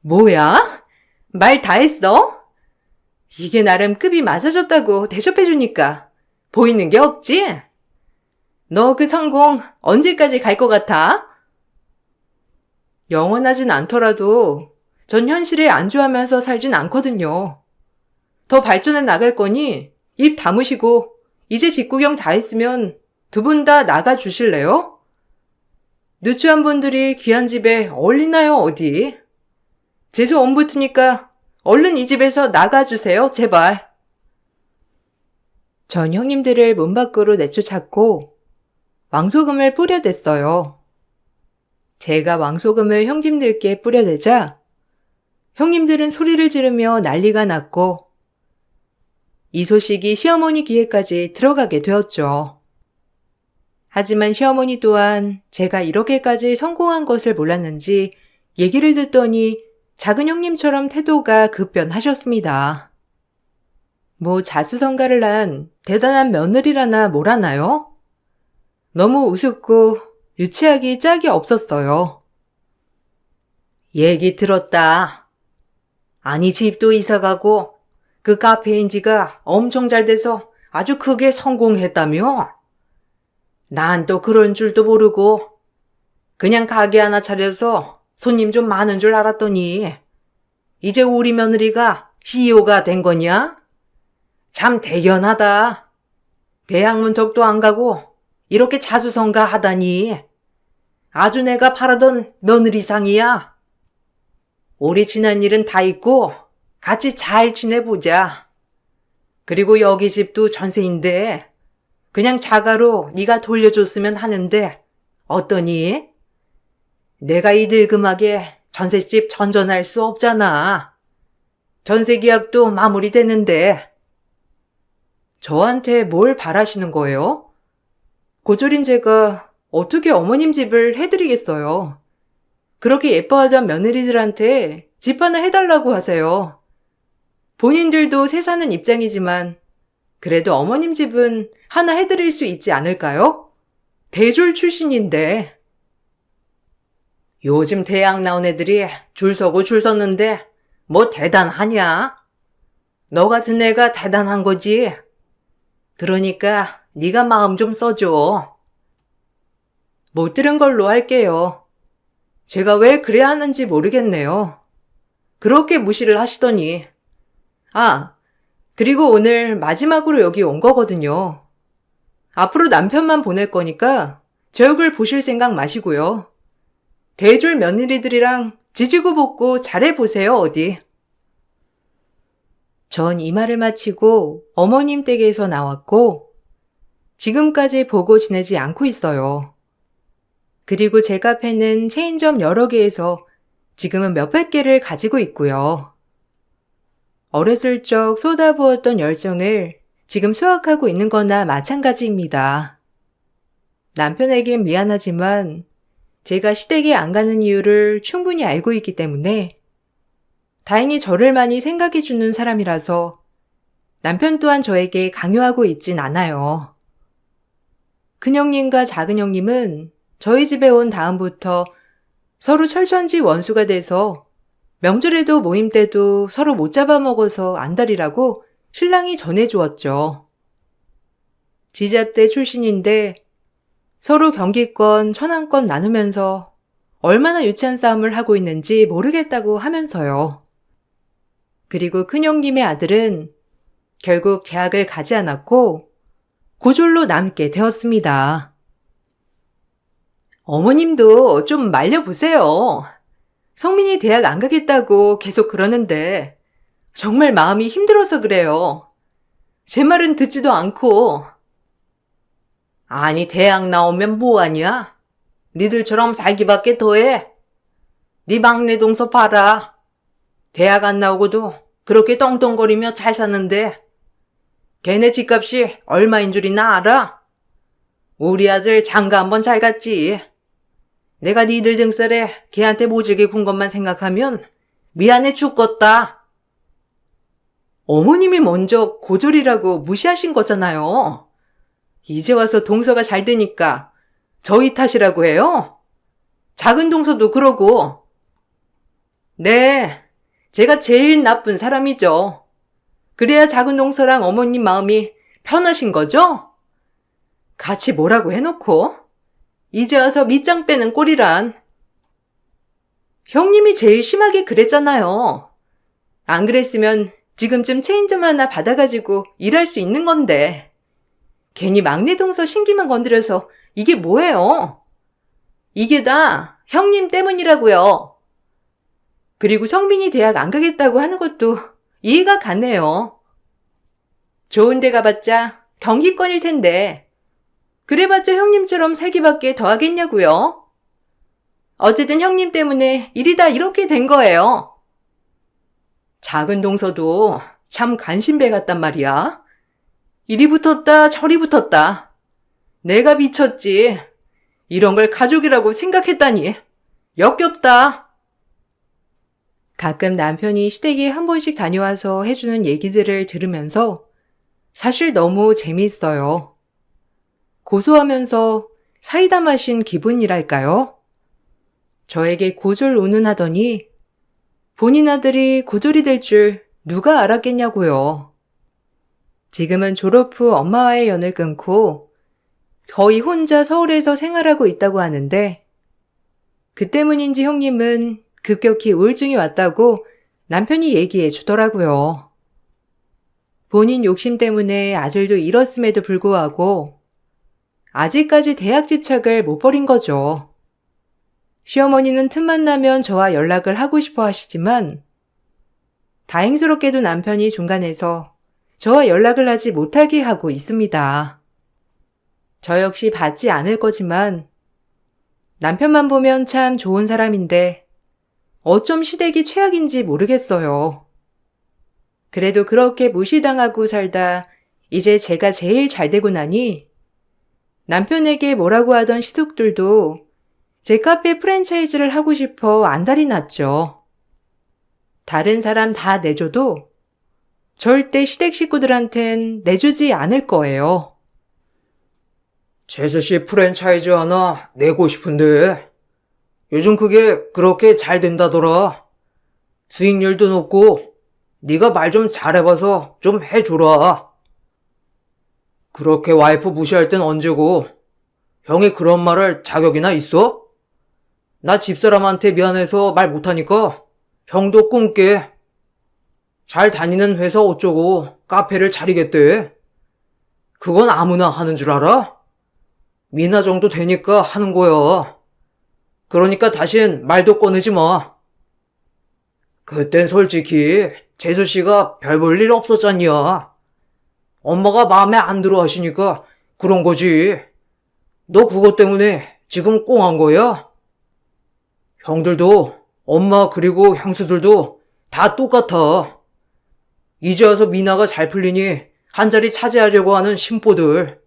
뭐야? 말 다 했어? 이게 나름 급이 맞아졌다고 대접해주니까 보이는 게 없지? 너 그 성공 언제까지 갈 것 같아? 영원하진 않더라도 전 현실에 안주하면서 살진 않거든요. 더 발전해 나갈 거니 입 다무시고 이제 직구경 다 했으면 두 분 다 나가 주실래요? 누추한 분들이 귀한 집에 어울리나요, 어디? 재수 안 붙으니까 얼른 이 집에서 나가주세요, 제발. 전 형님들을 문 밖으로 내쫓았고 왕소금을 뿌려댔어요. 제가 왕소금을 형님들께 뿌려대자 형님들은 소리를 지르며 난리가 났고 이 소식이 시어머니 귀에까지 들어가게 되었죠. 하지만 시어머니 또한 제가 이렇게까지 성공한 것을 몰랐는지 얘기를 듣더니 작은 형님처럼 태도가 급변하셨습니다. 뭐 자수성가를 한 대단한 며느리라나 뭐라나요? 너무 우습고 유치하기 짝이 없었어요. 얘기 들었다. 아니, 집도 이사가고 그 카페인지가 엄청 잘 돼서 아주 크게 성공했다며? 난 또 그런 줄도 모르고 그냥 가게 하나 차려서 손님 좀 많은 줄 알았더니 이제 우리 며느리가 CEO가 된 거냐? 참 대견하다. 대학 문턱도 안 가고 이렇게 자수성가 하다니 아주 내가 바라던 며느리상이야. 우리 지난 일은 다 잊고 같이 잘 지내보자. 그리고 여기 집도 전세인데 그냥 자가로 네가 돌려줬으면 하는데 어떠니? 내가 이 늙음하게 전셋집 전전할 수 없잖아. 전세 계약도 마무리되는데. 저한테 뭘 바라시는 거예요? 고졸인 제가 어떻게 어머님 집을 해드리겠어요. 그렇게 예뻐하던 며느리들한테 집 하나 해달라고 하세요. 본인들도 새 사는 입장이지만 그래도 어머님 집은 하나 해드릴 수 있지 않을까요? 대졸 출신인데. 요즘 대학 나온 애들이 줄 서고 줄 섰는데 뭐 대단하냐? 너 같은 애가 대단한 거지. 그러니까 네가 마음 좀 써줘. 못 들은 걸로 할게요. 제가 왜 그래야 하는지 모르겠네요. 그렇게 무시를 하시더니. 아, 그리고 오늘 마지막으로 여기 온 거거든요. 앞으로 남편만 보낼 거니까 제 얼굴 보실 생각 마시고요. 대줄 며느리들이랑 지지고 볶고 잘해보세요, 어디. 전 이 말을 마치고 어머님 댁에서 나왔고 지금까지 보고 지내지 않고 있어요. 그리고 제 카페는 체인점 여러 개에서 지금은 몇백 개를 가지고 있고요. 어렸을 적 쏟아부었던 열정을 지금 수확하고 있는 거나 마찬가지입니다. 남편에겐 미안하지만 제가 시댁에 안 가는 이유를 충분히 알고 있기 때문에 다행히 저를 많이 생각해주는 사람이라서 남편 또한 저에게 강요하고 있진 않아요. 큰형님과 작은형님은 저희 집에 온 다음부터 서로 철천지 원수가 돼서 명절에도 모임 때도 서로 못 잡아먹어서 안달이라고 신랑이 전해주었죠. 지잡대 출신인데 서로 경기권, 천왕권 나누면서 얼마나 유치한 싸움을 하고 있는지 모르겠다고 하면서요. 그리고 큰형님의 아들은 결국 대학을 가지 않았고 고졸로 남게 되었습니다. 어머님도 좀 말려보세요. 성민이 대학 안 가겠다고 계속 그러는데 정말 마음이 힘들어서 그래요. 제 말은 듣지도 않고. 아니, 대학 나오면 뭐하냐? 니들처럼 살기밖에 더해. 니 막내 동서 봐라. 대학 안 나오고도 그렇게 떵떵거리며 잘 사는데 걔네 집값이 얼마인 줄이나 알아? 우리 아들 장가 한번 잘 갔지. 내가 니들 등살에 걔한테 모질게 군 것만 생각하면 미안해 죽겠다. 어머님이 먼저 고졸이라고 무시하신 거잖아요. 이제 와서 동서가 잘 되니까 저희 탓이라고 해요? 작은 동서도 그러고. 네, 제가 제일 나쁜 사람이죠. 그래야 작은 동서랑 어머님 마음이 편하신 거죠? 같이 뭐라고 해놓고 이제 와서 밑장 빼는 꼴이란. 형님이 제일 심하게 그랬잖아요. 안 그랬으면 지금쯤 체인점 하나 받아가지고 일할 수 있는 건데. 괜히 막내 동서 신기만 건드려서 이게 뭐예요? 이게 다 형님 때문이라고요. 그리고 성빈이 대학 안 가겠다고 하는 것도 이해가 가네요. 좋은 데 가봤자 경기권일 텐데 그래봤자 형님처럼 살기밖에 더 하겠냐고요. 어쨌든 형님 때문에 일이 다 이렇게 된 거예요. 작은 동서도 참 간신배 같단 말이야. 이리 붙었다 저리 붙었다. 내가 미쳤지. 이런 걸 가족이라고 생각했다니. 역겹다. 가끔 남편이 시댁에 한 번씩 다녀와서 해주는 얘기들을 들으면서 사실 너무 재미있어요. 고소하면서 사이다 마신 기분이랄까요? 저에게 고졸 운운하더니 본인 아들이 고졸이 될 줄 누가 알았겠냐고요. 지금은 졸업 후 엄마와의 연을 끊고 거의 혼자 서울에서 생활하고 있다고 하는데 그 때문인지 형님은 급격히 우울증이 왔다고 남편이 얘기해 주더라고요. 본인 욕심 때문에 아들도 잃었음에도 불구하고 아직까지 대학 집착을 못 버린 거죠. 시어머니는 틈만 나면 저와 연락을 하고 싶어 하시지만 다행스럽게도 남편이 중간에서 저와 연락을 하지 못하게 하고 있습니다. 저 역시 받지 않을 거지만 남편만 보면 참 좋은 사람인데 어쩜 시댁이 최악인지 모르겠어요. 그래도 그렇게 무시당하고 살다 이제 제가 제일 잘 되고 나니 남편에게 뭐라고 하던 시숙들도 제 카페 프랜차이즈를 하고 싶어 안달이 났죠. 다른 사람 다 내줘도 절대 시댁 식구들한텐 내주지 않을 거예요. 재수씨 프랜차이즈 하나 내고 싶은데 요즘 그게 그렇게 잘 된다더라. 수익률도 높고 네가 말 좀 잘해봐서 좀 해주라. 그렇게 와이프 무시할 땐 언제고 형이 그런 말할 자격이나 있어? 나 집사람한테 미안해서 말 못하니까 형도 꿈깨. 잘 다니는 회사 어쩌고 카페를 차리겠대. 그건 아무나 하는 줄 알아? 미나 정도 되니까 하는 거야. 그러니까 다신 말도 꺼내지 마. 그땐 솔직히 재수 씨가 별 볼 일 없었잖냐. 엄마가 마음에 안 들어 하시니까 그런 거지. 너 그것 때문에 지금 꽁한 거야? 형들도 엄마 그리고 형수들도 다 똑같아. 이제 와서 미나가 잘 풀리니 한 자리 차지하려고 하는 심보들.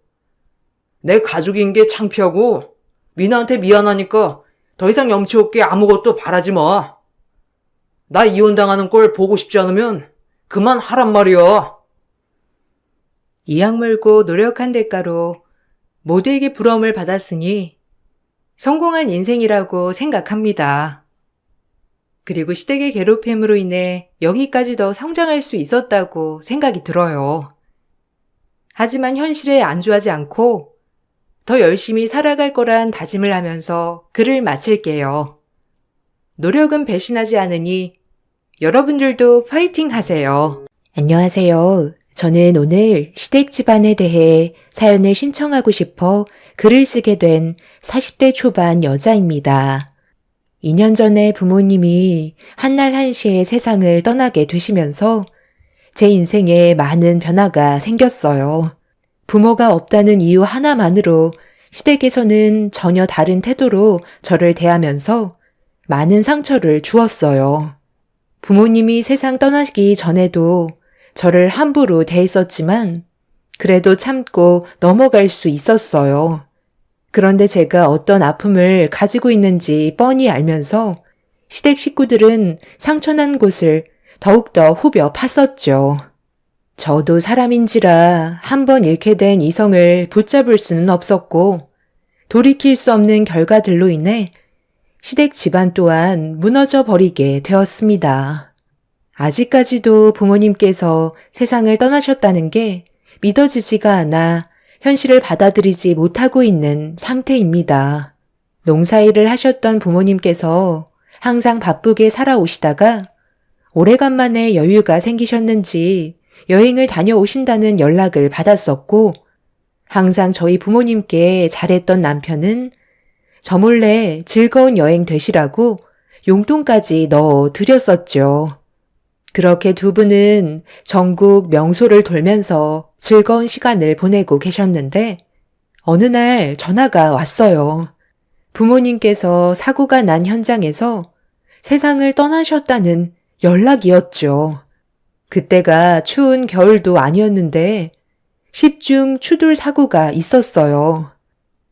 내 가족인 게 창피하고 미나한테 미안하니까 더 이상 염치 없게 아무것도 바라지 마. 나 이혼당하는 꼴 보고 싶지 않으면 그만하란 말이야. 이악 물고 노력한 대가로 모두에게 부러움을 받았으니 성공한 인생이라고 생각합니다. 그리고 시댁의 괴롭힘으로 인해 여기까지 더 성장할 수 있었다고 생각이 들어요. 하지만 현실에 안주하지 않고 더 열심히 살아갈 거란 다짐을 하면서 글을 마칠게요. 노력은 배신하지 않으니 여러분들도 파이팅 하세요. 안녕하세요. 저는 오늘 시댁 집안에 대해 사연을 신청하고 싶어 글을 쓰게 된 40대 초반 여자입니다. 2년 전에 부모님이 한날 한시에 세상을 떠나게 되시면서 제 인생에 많은 변화가 생겼어요. 부모가 없다는 이유 하나만으로 시댁에서는 전혀 다른 태도로 저를 대하면서 많은 상처를 주었어요. 부모님이 세상 떠나기 전에도 저를 함부로 대했었지만 그래도 참고 넘어갈 수 있었어요. 그런데 제가 어떤 아픔을 가지고 있는지 뻔히 알면서 시댁 식구들은 상처난 곳을 더욱더 후벼 팠었죠. 저도 사람인지라 한 번 잃게 된 이성을 붙잡을 수는 없었고 돌이킬 수 없는 결과들로 인해 시댁 집안 또한 무너져 버리게 되었습니다. 아직까지도 부모님께서 세상을 떠나셨다는 게 믿어지지가 않아 현실을 받아들이지 못하고 있는 상태입니다. 농사일을 하셨던 부모님께서 항상 바쁘게 살아오시다가 오래간만에 여유가 생기셨는지 여행을 다녀오신다는 연락을 받았었고 항상 저희 부모님께 잘했던 남편은 저 몰래 즐거운 여행 되시라고 용돈까지 넣어 드렸었죠. 그렇게 두 분은 전국 명소를 돌면서 즐거운 시간을 보내고 계셨는데 어느 날 전화가 왔어요. 부모님께서 사고가 난 현장에서 세상을 떠나셨다는 연락이었죠. 그때가 추운 겨울도 아니었는데 10중 추돌 사고가 있었어요.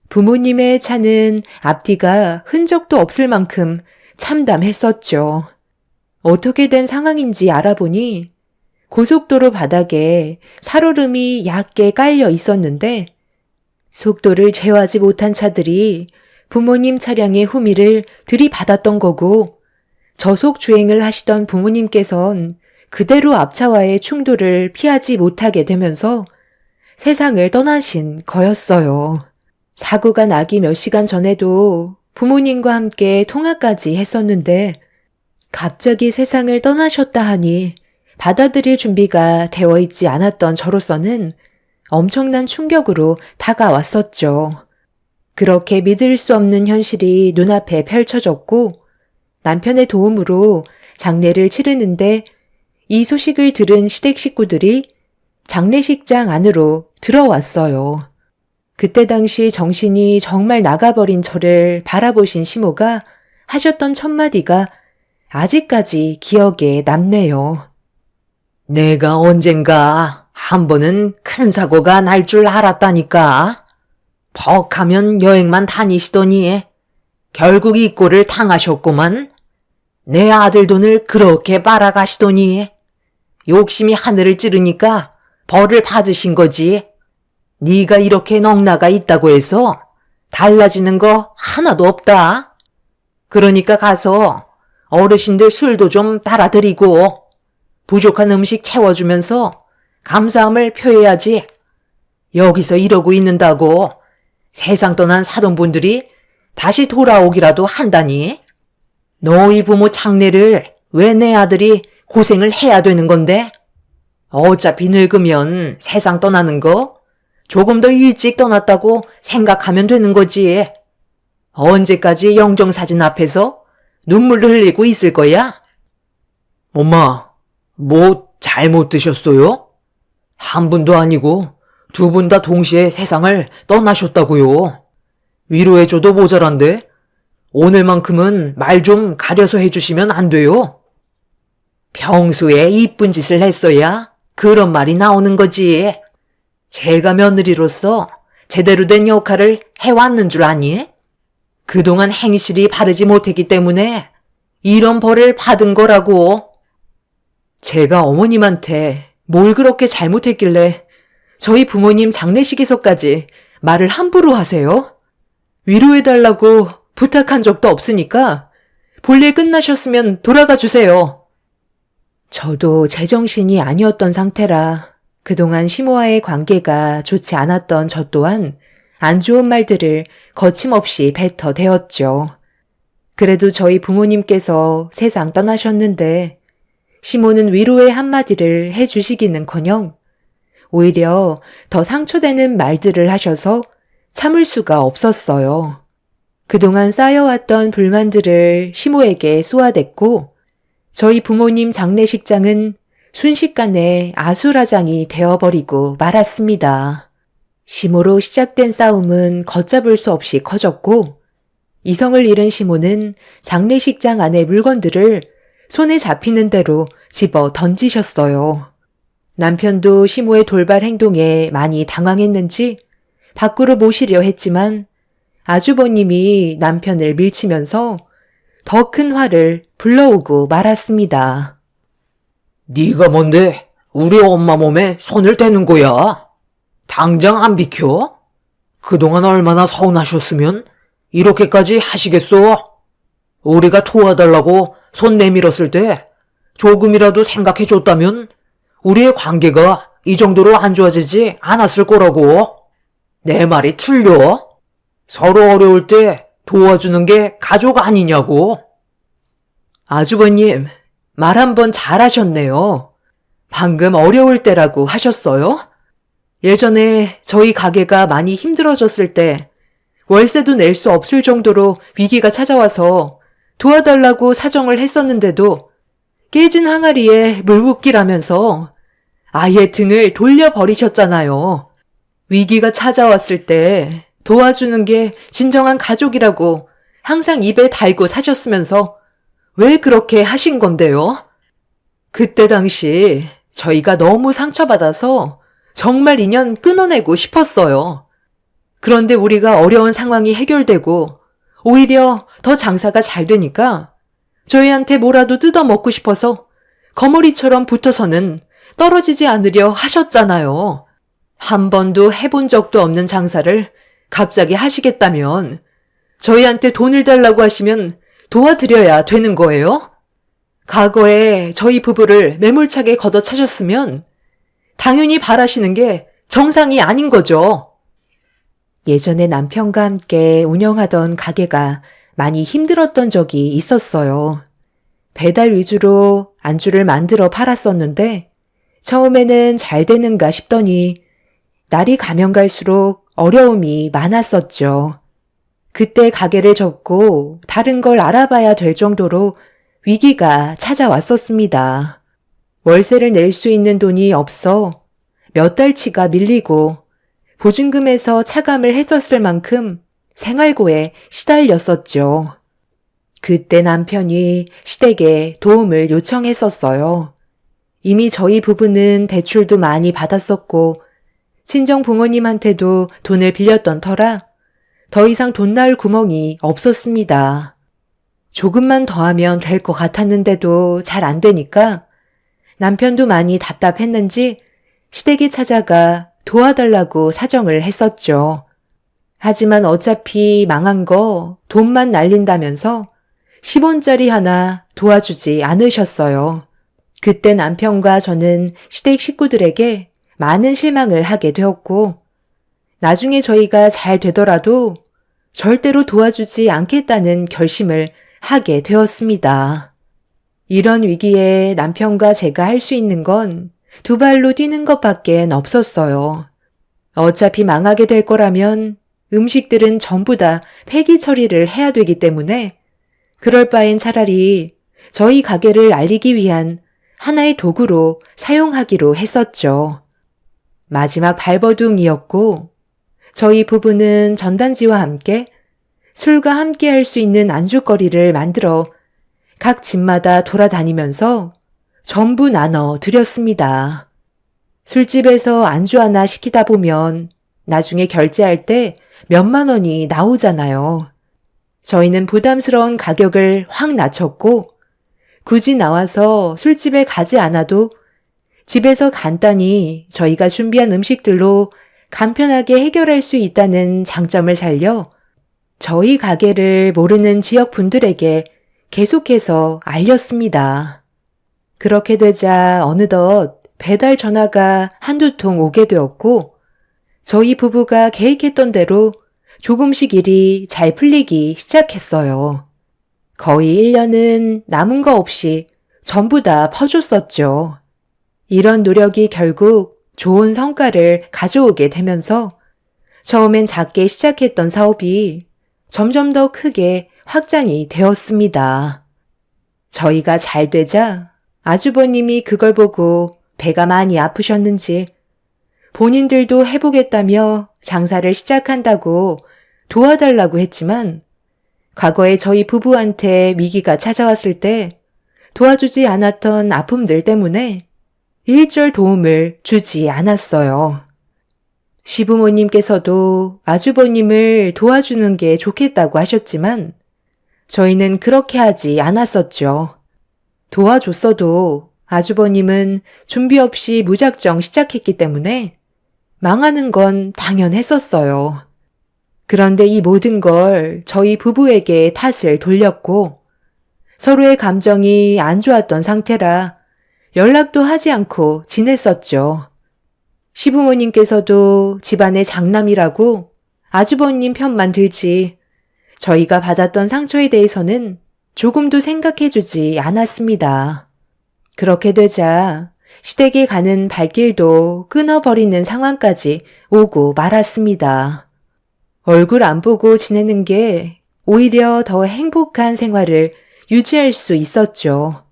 부모님의 차는 앞뒤가 흔적도 없을 만큼 참담했었죠. 어떻게 된 상황인지 알아보니 고속도로 바닥에 살얼음이 얕게 깔려 있었는데 속도를 제어하지 못한 차들이 부모님 차량의 후미를 들이받았던 거고 저속 주행을 하시던 부모님께선 그대로 앞차와의 충돌을 피하지 못하게 되면서 세상을 떠나신 거였어요. 사고가 나기 몇 시간 전에도 부모님과 함께 통화까지 했었는데 갑자기 세상을 떠나셨다 하니 받아들일 준비가 되어 있지 않았던 저로서는 엄청난 충격으로 다가왔었죠. 그렇게 믿을 수 없는 현실이 눈앞에 펼쳐졌고 남편의 도움으로 장례를 치르는데 이 소식을 들은 시댁 식구들이 장례식장 안으로 들어왔어요. 그때 당시 정신이 정말 나가버린 저를 바라보신 시모가 하셨던 첫마디가 아직까지 기억에 남네요. 내가 언젠가 한 번은 큰 사고가 날 줄 알았다니까. 퍽하면 여행만 다니시더니 결국 이 꼴을 당하셨구만. 내 아들 돈을 그렇게 빨아가시더니 욕심이 하늘을 찌르니까 벌을 받으신 거지. 네가 이렇게 넉나가 있다고 해서 달라지는 거 하나도 없다. 그러니까 가서 어르신들 술도 좀 따라드리고 부족한 음식 채워주면서 감사함을 표해야지. 여기서 이러고 있는다고 세상 떠난 사돈분들이 다시 돌아오기라도 한다니. 너희 부모 장례를 왜 내 아들이 고생을 해야 되는 건데? 어차피 늙으면 세상 떠나는 거 조금 더 일찍 떠났다고 생각하면 되는 거지. 언제까지 영정사진 앞에서 눈물을 흘리고 있을 거야? 엄마, 뭐 잘못 드셨어요? 한 분도 아니고 두 분 다 동시에 세상을 떠나셨다고요. 위로해줘도 모자란데 오늘만큼은 말 좀 가려서 해주시면 안 돼요? 평소에 이쁜 짓을 했어야 그런 말이 나오는 거지. 제가 며느리로서 제대로 된 역할을 해왔는 줄 아니? 그동안 행실이 바르지 못했기 때문에 이런 벌을 받은 거라고. 제가 어머님한테 뭘 그렇게 잘못했길래 저희 부모님 장례식에서까지 말을 함부로 하세요? 위로해달라고 부탁한 적도 없으니까 볼일 끝나셨으면 돌아가 주세요. 저도 제정신이 아니었던 상태라 그동안 시모와의 관계가 좋지 않았던 저 또한 안 좋은 말들을 거침없이 뱉어대었죠. 그래도 저희 부모님께서 세상 떠나셨는데 시모는 위로의 한마디를 해주시기는커녕 오히려 더 상처되는 말들을 하셔서 참을 수가 없었어요. 그동안 쌓여왔던 불만들을 시모에게 쏘아댔고 저희 부모님 장례식장은 순식간에 아수라장이 되어버리고 말았습니다. 시모로 시작된 싸움은 걷잡을 수 없이 커졌고 이성을 잃은 시모는 장례식장 안의 물건들을 손에 잡히는 대로 집어 던지셨어요. 남편도 시모의 돌발 행동에 많이 당황했는지 밖으로 모시려 했지만 아주버님이 남편을 밀치면서 더 큰 화를 불러오고 말았습니다. 네가 뭔데 우리 엄마 몸에 손을 대는 거야? 당장 안 비켜? 그동안 얼마나 서운하셨으면 이렇게까지 하시겠어? 우리가 도와달라고 손 내밀었을 때 조금이라도 생각해줬다면 우리의 관계가 이 정도로 안 좋아지지 않았을 거라고. 내 말이 틀려? 서로 어려울 때 도와주는 게 가족 아니냐고. 아주버님, 말 한번 잘하셨네요. 방금 어려울 때라고 하셨어요? 예전에 저희 가게가 많이 힘들어졌을 때 월세도 낼 수 없을 정도로 위기가 찾아와서 도와달라고 사정을 했었는데도 깨진 항아리에 물 붓기라면서 아예 등을 돌려버리셨잖아요. 위기가 찾아왔을 때 도와주는 게 진정한 가족이라고 항상 입에 달고 사셨으면서 왜 그렇게 하신 건데요? 그때 당시 저희가 너무 상처받아서 정말 인연 끊어내고 싶었어요. 그런데 우리가 어려운 상황이 해결되고 오히려 더 장사가 잘 되니까 저희한테 뭐라도 뜯어먹고 싶어서 거머리처럼 붙어서는 떨어지지 않으려 하셨잖아요. 한 번도 해본 적도 없는 장사를 갑자기 하시겠다면 저희한테 돈을 달라고 하시면 도와드려야 되는 거예요? 과거에 저희 부부를 매몰차게 걷어차셨으면 당연히 바라시는 게 정상이 아닌 거죠. 예전에 남편과 함께 운영하던 가게가 많이 힘들었던 적이 있었어요. 배달 위주로 안주를 만들어 팔았었는데 처음에는 잘 되는가 싶더니 날이 가면 갈수록 어려움이 많았었죠. 그때 가게를 접고 다른 걸 알아봐야 될 정도로 위기가 찾아왔었습니다. 월세를 낼 수 있는 돈이 없어 몇 달치가 밀리고 보증금에서 차감을 했었을 만큼 생활고에 시달렸었죠. 그때 남편이 시댁에 도움을 요청했었어요. 이미 저희 부부는 대출도 많이 받았었고 친정 부모님한테도 돈을 빌렸던 터라 더 이상 돈 나올 구멍이 없었습니다. 조금만 더 하면 될 것 같았는데도 잘 안 되니까 남편도 많이 답답했는지 시댁에 찾아가 도와달라고 사정을 했었죠. 하지만 어차피 망한 거 돈만 날린다면서 10원짜리 하나 도와주지 않으셨어요. 그때 남편과 저는 시댁 식구들에게 많은 실망을 하게 되었고 나중에 저희가 잘 되더라도 절대로 도와주지 않겠다는 결심을 하게 되었습니다. 이런 위기에 남편과 제가 할 수 있는 건 두 발로 뛰는 것밖엔 없었어요. 어차피 망하게 될 거라면 음식들은 전부 다 폐기 처리를 해야 되기 때문에 그럴 바엔 차라리 저희 가게를 알리기 위한 하나의 도구로 사용하기로 했었죠. 마지막 발버둥이었고 저희 부부는 전단지와 함께 술과 함께 할 수 있는 안주거리를 만들어 각 집마다 돌아다니면서 전부 나눠 드렸습니다. 술집에서 안주 하나 시키다 보면 나중에 결제할 때 몇만 원이 나오잖아요. 저희는 부담스러운 가격을 확 낮췄고 굳이 나와서 술집에 가지 않아도 집에서 간단히 저희가 준비한 음식들로 간편하게 해결할 수 있다는 장점을 살려 저희 가게를 모르는 지역 분들에게 계속해서 알렸습니다. 그렇게 되자 어느덧 배달 전화가 한두 통 오게 되었고 저희 부부가 계획했던 대로 조금씩 일이 잘 풀리기 시작했어요. 거의 1년은 남은 거 없이 전부 다 퍼줬었죠. 이런 노력이 결국 좋은 성과를 가져오게 되면서 처음엔 작게 시작했던 사업이 점점 더 크게 확장이 되었습니다. 저희가 잘 되자 아주버님이 그걸 보고 배가 많이 아프셨는지 본인들도 해보겠다며 장사를 시작한다고 도와달라고 했지만 과거에 저희 부부한테 위기가 찾아왔을 때 도와주지 않았던 아픔들 때문에 일절 도움을 주지 않았어요. 시부모님께서도 아주버님을 도와주는 게 좋겠다고 하셨지만 저희는 그렇게 하지 않았었죠. 도와줬어도 아주버님은 준비 없이 무작정 시작했기 때문에 망하는 건 당연했었어요. 그런데 이 모든 걸 저희 부부에게 탓을 돌렸고 서로의 감정이 안 좋았던 상태라 연락도 하지 않고 지냈었죠. 시부모님께서도 집안의 장남이라고 아주버님 편만 들지 저희가 받았던 상처에 대해서는 조금도 생각해주지 않았습니다. 그렇게 되자 시댁에 가는 발길도 끊어버리는 상황까지 오고 말았습니다. 얼굴 안 보고 지내는 게 오히려 더 행복한 생활을 유지할 수 있었죠.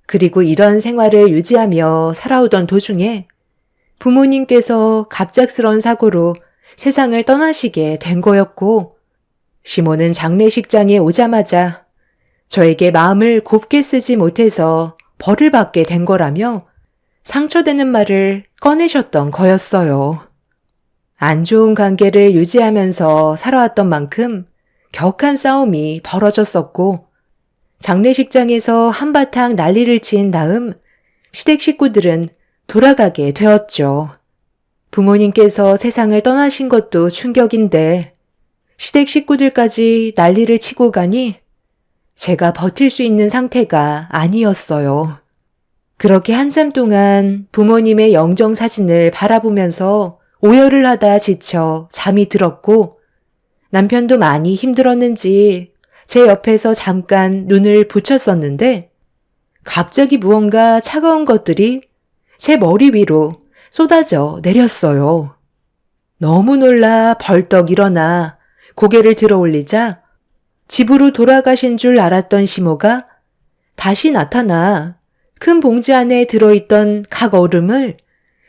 그리고 이런 생활을 유지하며 살아오던 도중에 부모님께서 갑작스런 사고로 세상을 떠나시게 된 거였고 시모는 장례식장에 오자마자 저에게 마음을 곱게 쓰지 못해서 벌을 받게 된 거라며 상처되는 말을 꺼내셨던 거였어요. 안 좋은 관계를 유지하면서 살아왔던 만큼 격한 싸움이 벌어졌었고 장례식장에서 한바탕 난리를 친 다음 시댁 식구들은 돌아가게 되었죠. 부모님께서 세상을 떠나신 것도 충격인데 시댁 식구들까지 난리를 치고 가니 제가 버틸 수 있는 상태가 아니었어요. 그렇게 한참 동안 부모님의 영정 사진을 바라보면서 오열을 하다 지쳐 잠이 들었고 남편도 많이 힘들었는지 제 옆에서 잠깐 눈을 붙였었는데 갑자기 무언가 차가운 것들이 제 머리 위로 쏟아져 내렸어요. 너무 놀라 벌떡 일어나 고개를 들어 올리자 집으로 돌아가신 줄 알았던 시모가 다시 나타나 큰 봉지 안에 들어있던 각 얼음을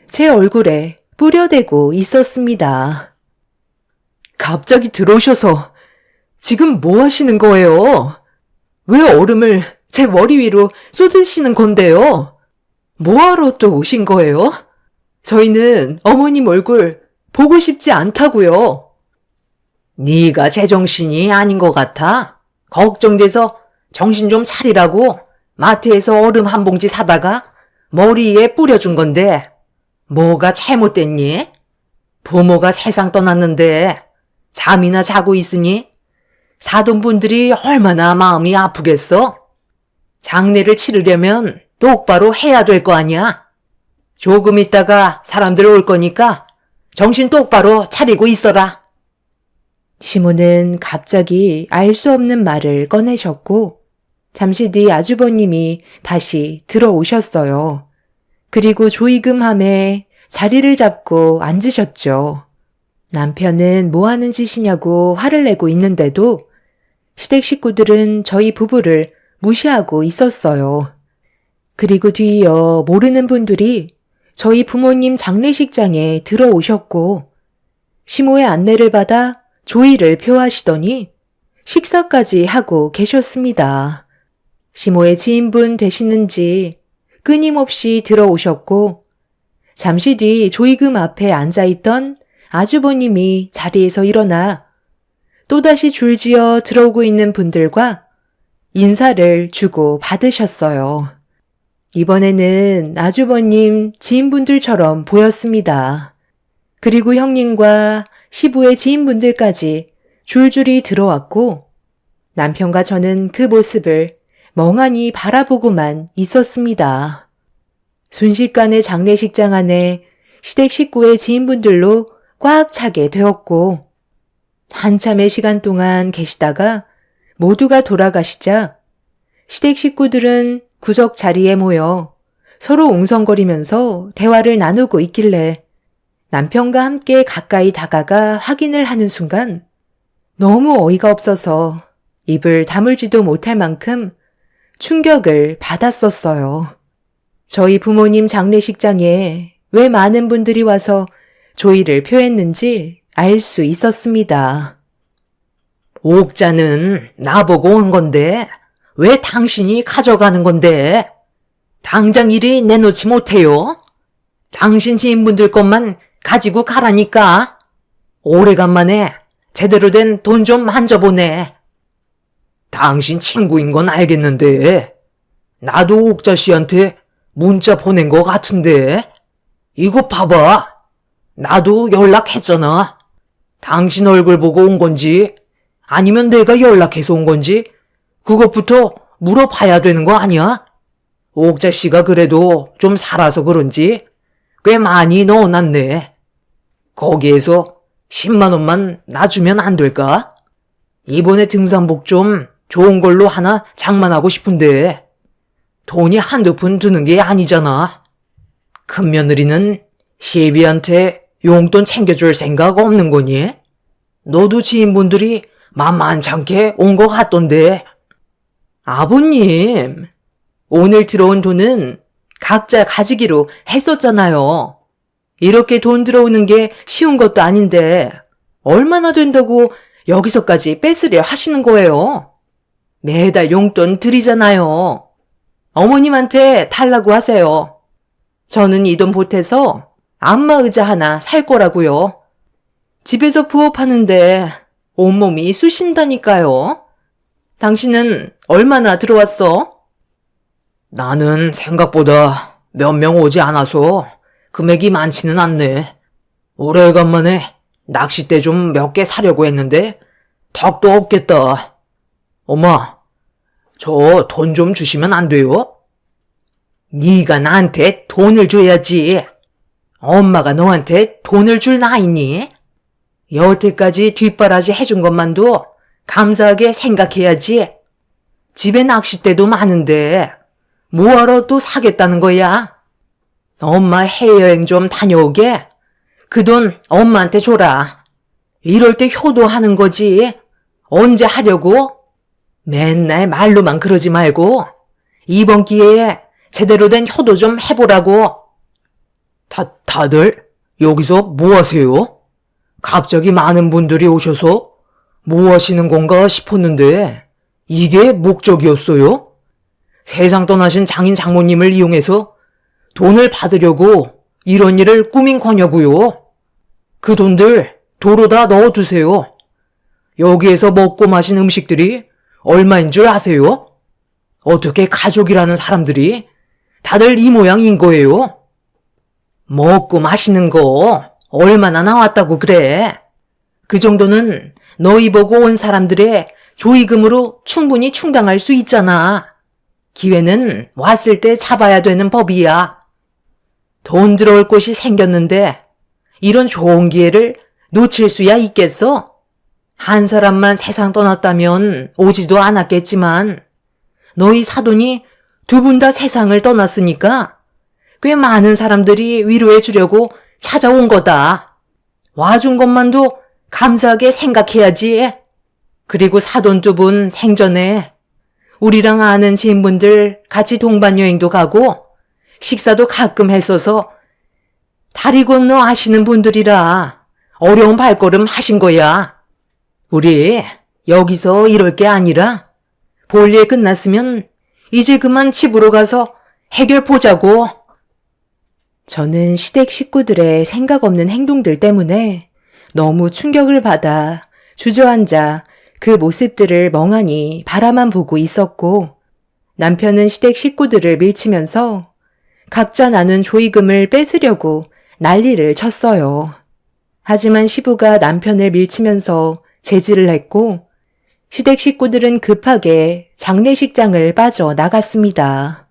제 얼굴에 뿌려대고 있었습니다. 갑자기 들어오셔서 지금 뭐 하시는 거예요? 왜 얼음을 제 머리 위로 쏟으시는 건데요? 뭐하러 또 오신 거예요? 저희는 어머님 얼굴 보고 싶지 않다고요. 네가 제정신이 아닌 것 같아. 걱정돼서 정신 좀 차리라고 마트에서 얼음 한 봉지 사다가 머리에 뿌려준 건데 뭐가 잘못됐니? 부모가 세상 떠났는데 잠이나 자고 있으니 사돈분들이 얼마나 마음이 아프겠어? 장례를 치르려면 똑바로 해야 될 거 아니야? 조금 있다가 사람들 올 거니까 정신 똑바로 차리고 있어라. 시모는 갑자기 알 수 없는 말을 꺼내셨고 잠시 뒤 아주버님이 다시 들어오셨어요. 그리고 조이금함에 자리를 잡고 앉으셨죠. 남편은 뭐 하는 짓이냐고 화를 내고 있는데도 시댁 식구들은 저희 부부를 무시하고 있었어요. 그리고 뒤이어 모르는 분들이 저희 부모님 장례식장에 들어오셨고 시모의 안내를 받아 조의를 표하시더니 식사까지 하고 계셨습니다. 시모의 지인분 되시는지 끊임없이 들어오셨고 잠시 뒤 조이금 앞에 앉아있던 아주버님이 자리에서 일어나 또다시 줄지어 들어오고 있는 분들과 인사를 주고 받으셨어요. 이번에는 아주버님 지인분들처럼 보였습니다. 그리고 형님과 시부의 지인분들까지 줄줄이 들어왔고 남편과 저는 그 모습을 멍하니 바라보고만 있었습니다. 순식간에 장례식장 안에 시댁 식구의 지인분들로 꽉 차게 되었고 한참의 시간 동안 계시다가 모두가 돌아가시자 시댁 식구들은 구석 자리에 모여 서로 웅성거리면서 대화를 나누고 있길래 남편과 함께 가까이 다가가 확인을 하는 순간 너무 어이가 없어서 입을 다물지도 못할 만큼 충격을 받았었어요. 저희 부모님 장례식장에 왜 많은 분들이 와서 조의를 표했는지 알 수 있었습니다. 옥자는 나보고 온 건데 왜 당신이 가져가는 건데? 당장 이리 내놓지 못해요? 당신 지인분들 것만 가지고 가라니까. 오래간만에 제대로 된 돈 좀 만져보네. 당신 친구인 건 알겠는데 나도 옥자 씨한테 문자 보낸 거 같은데. 이거 봐봐. 나도 연락했잖아. 당신 얼굴 보고 온 건지 아니면 내가 연락해서 온 건지 그것부터 물어봐야 되는 거 아니야? 옥자 씨가 그래도 좀 살아서 그런지 꽤 많이 넣어놨네. 거기에서 10만 원만 놔주면 안 될까? 이번에 등산복 좀 좋은 걸로 하나 장만하고 싶은데 돈이 한두 푼 드는 게 아니잖아. 큰며느리는 시애비한테 용돈 챙겨줄 생각 없는 거니? 너도 지인분들이 만만찮게 온 것 같던데. 아버님, 오늘 들어온 돈은 각자 가지기로 했었잖아요. 이렇게 돈 들어오는 게 쉬운 것도 아닌데 얼마나 된다고 여기서까지 뺏으려 하시는 거예요? 매달 용돈 드리잖아요. 어머님한테 달라고 하세요. 저는 이 돈 보태서 안마 의자 하나 살 거라고요. 집에서 부업하는데 온몸이 쑤신다니까요. 당신은 얼마나 들어왔어? 나는 생각보다 몇 명 오지 않아서 금액이 많지는 않네. 오래간만에 낚싯대 좀 몇 개 사려고 했는데 덕도 없겠다. 엄마, 저 돈 좀 주시면 안 돼요? 네가 나한테 돈을 줘야지. 엄마가 너한테 돈을 줄 나이니? 여태까지 뒷바라지 해준 것만도 감사하게 생각해야지. 집에 낚싯대도 많은데 뭐하러 또 사겠다는 거야? 엄마 해외여행 좀 다녀오게. 그 돈 엄마한테 줘라. 이럴 때 효도하는 거지. 언제 하려고? 맨날 말로만 그러지 말고 이번 기회에 제대로 된 효도 좀 해보라고. 다들 여기서 뭐 하세요? 갑자기 많은 분들이 오셔서 뭐 하시는 건가 싶었는데 이게 목적이었어요? 세상 떠나신 장인 장모님을 이용해서 돈을 받으려고 이런 일을 꾸민 거냐고요? 그 돈들 도로다 넣어두세요. 여기에서 먹고 마신 음식들이 얼마인 줄 아세요? 어떻게 가족이라는 사람들이 다들 이 모양인 거예요? 먹고 마시는 거 얼마나 나왔다고 그래? 그 정도는 너희 보고 온 사람들의 조의금으로 충분히 충당할 수 있잖아. 기회는 왔을 때 잡아야 되는 법이야. 돈 들어올 곳이 생겼는데 이런 좋은 기회를 놓칠 수야 있겠어? 한 사람만 세상 떠났다면 오지도 않았겠지만 너희 사돈이 두 분 다 세상을 떠났으니까 꽤 많은 사람들이 위로해 주려고 찾아온 거다. 와준 것만도 감사하게 생각해야지. 그리고 사돈 두 분 생전에 우리랑 아는 지인분들 같이 동반여행도 가고 식사도 가끔 했어서 다리 건너 아시는 분들이라 어려운 발걸음 하신 거야. 우리 여기서 이럴 게 아니라 볼일 끝났으면 이제 그만 집으로 가서 해결 보자고. 저는 시댁 식구들의 생각 없는 행동들 때문에 너무 충격을 받아 주저앉아 그 모습들을 멍하니 바라만 보고 있었고, 남편은 시댁 식구들을 밀치면서 각자 나눈 조의금을 뺏으려고 난리를 쳤어요. 하지만 시부가 남편을 밀치면서 제지를 했고, 시댁 식구들은 급하게 장례식장을 빠져나갔습니다.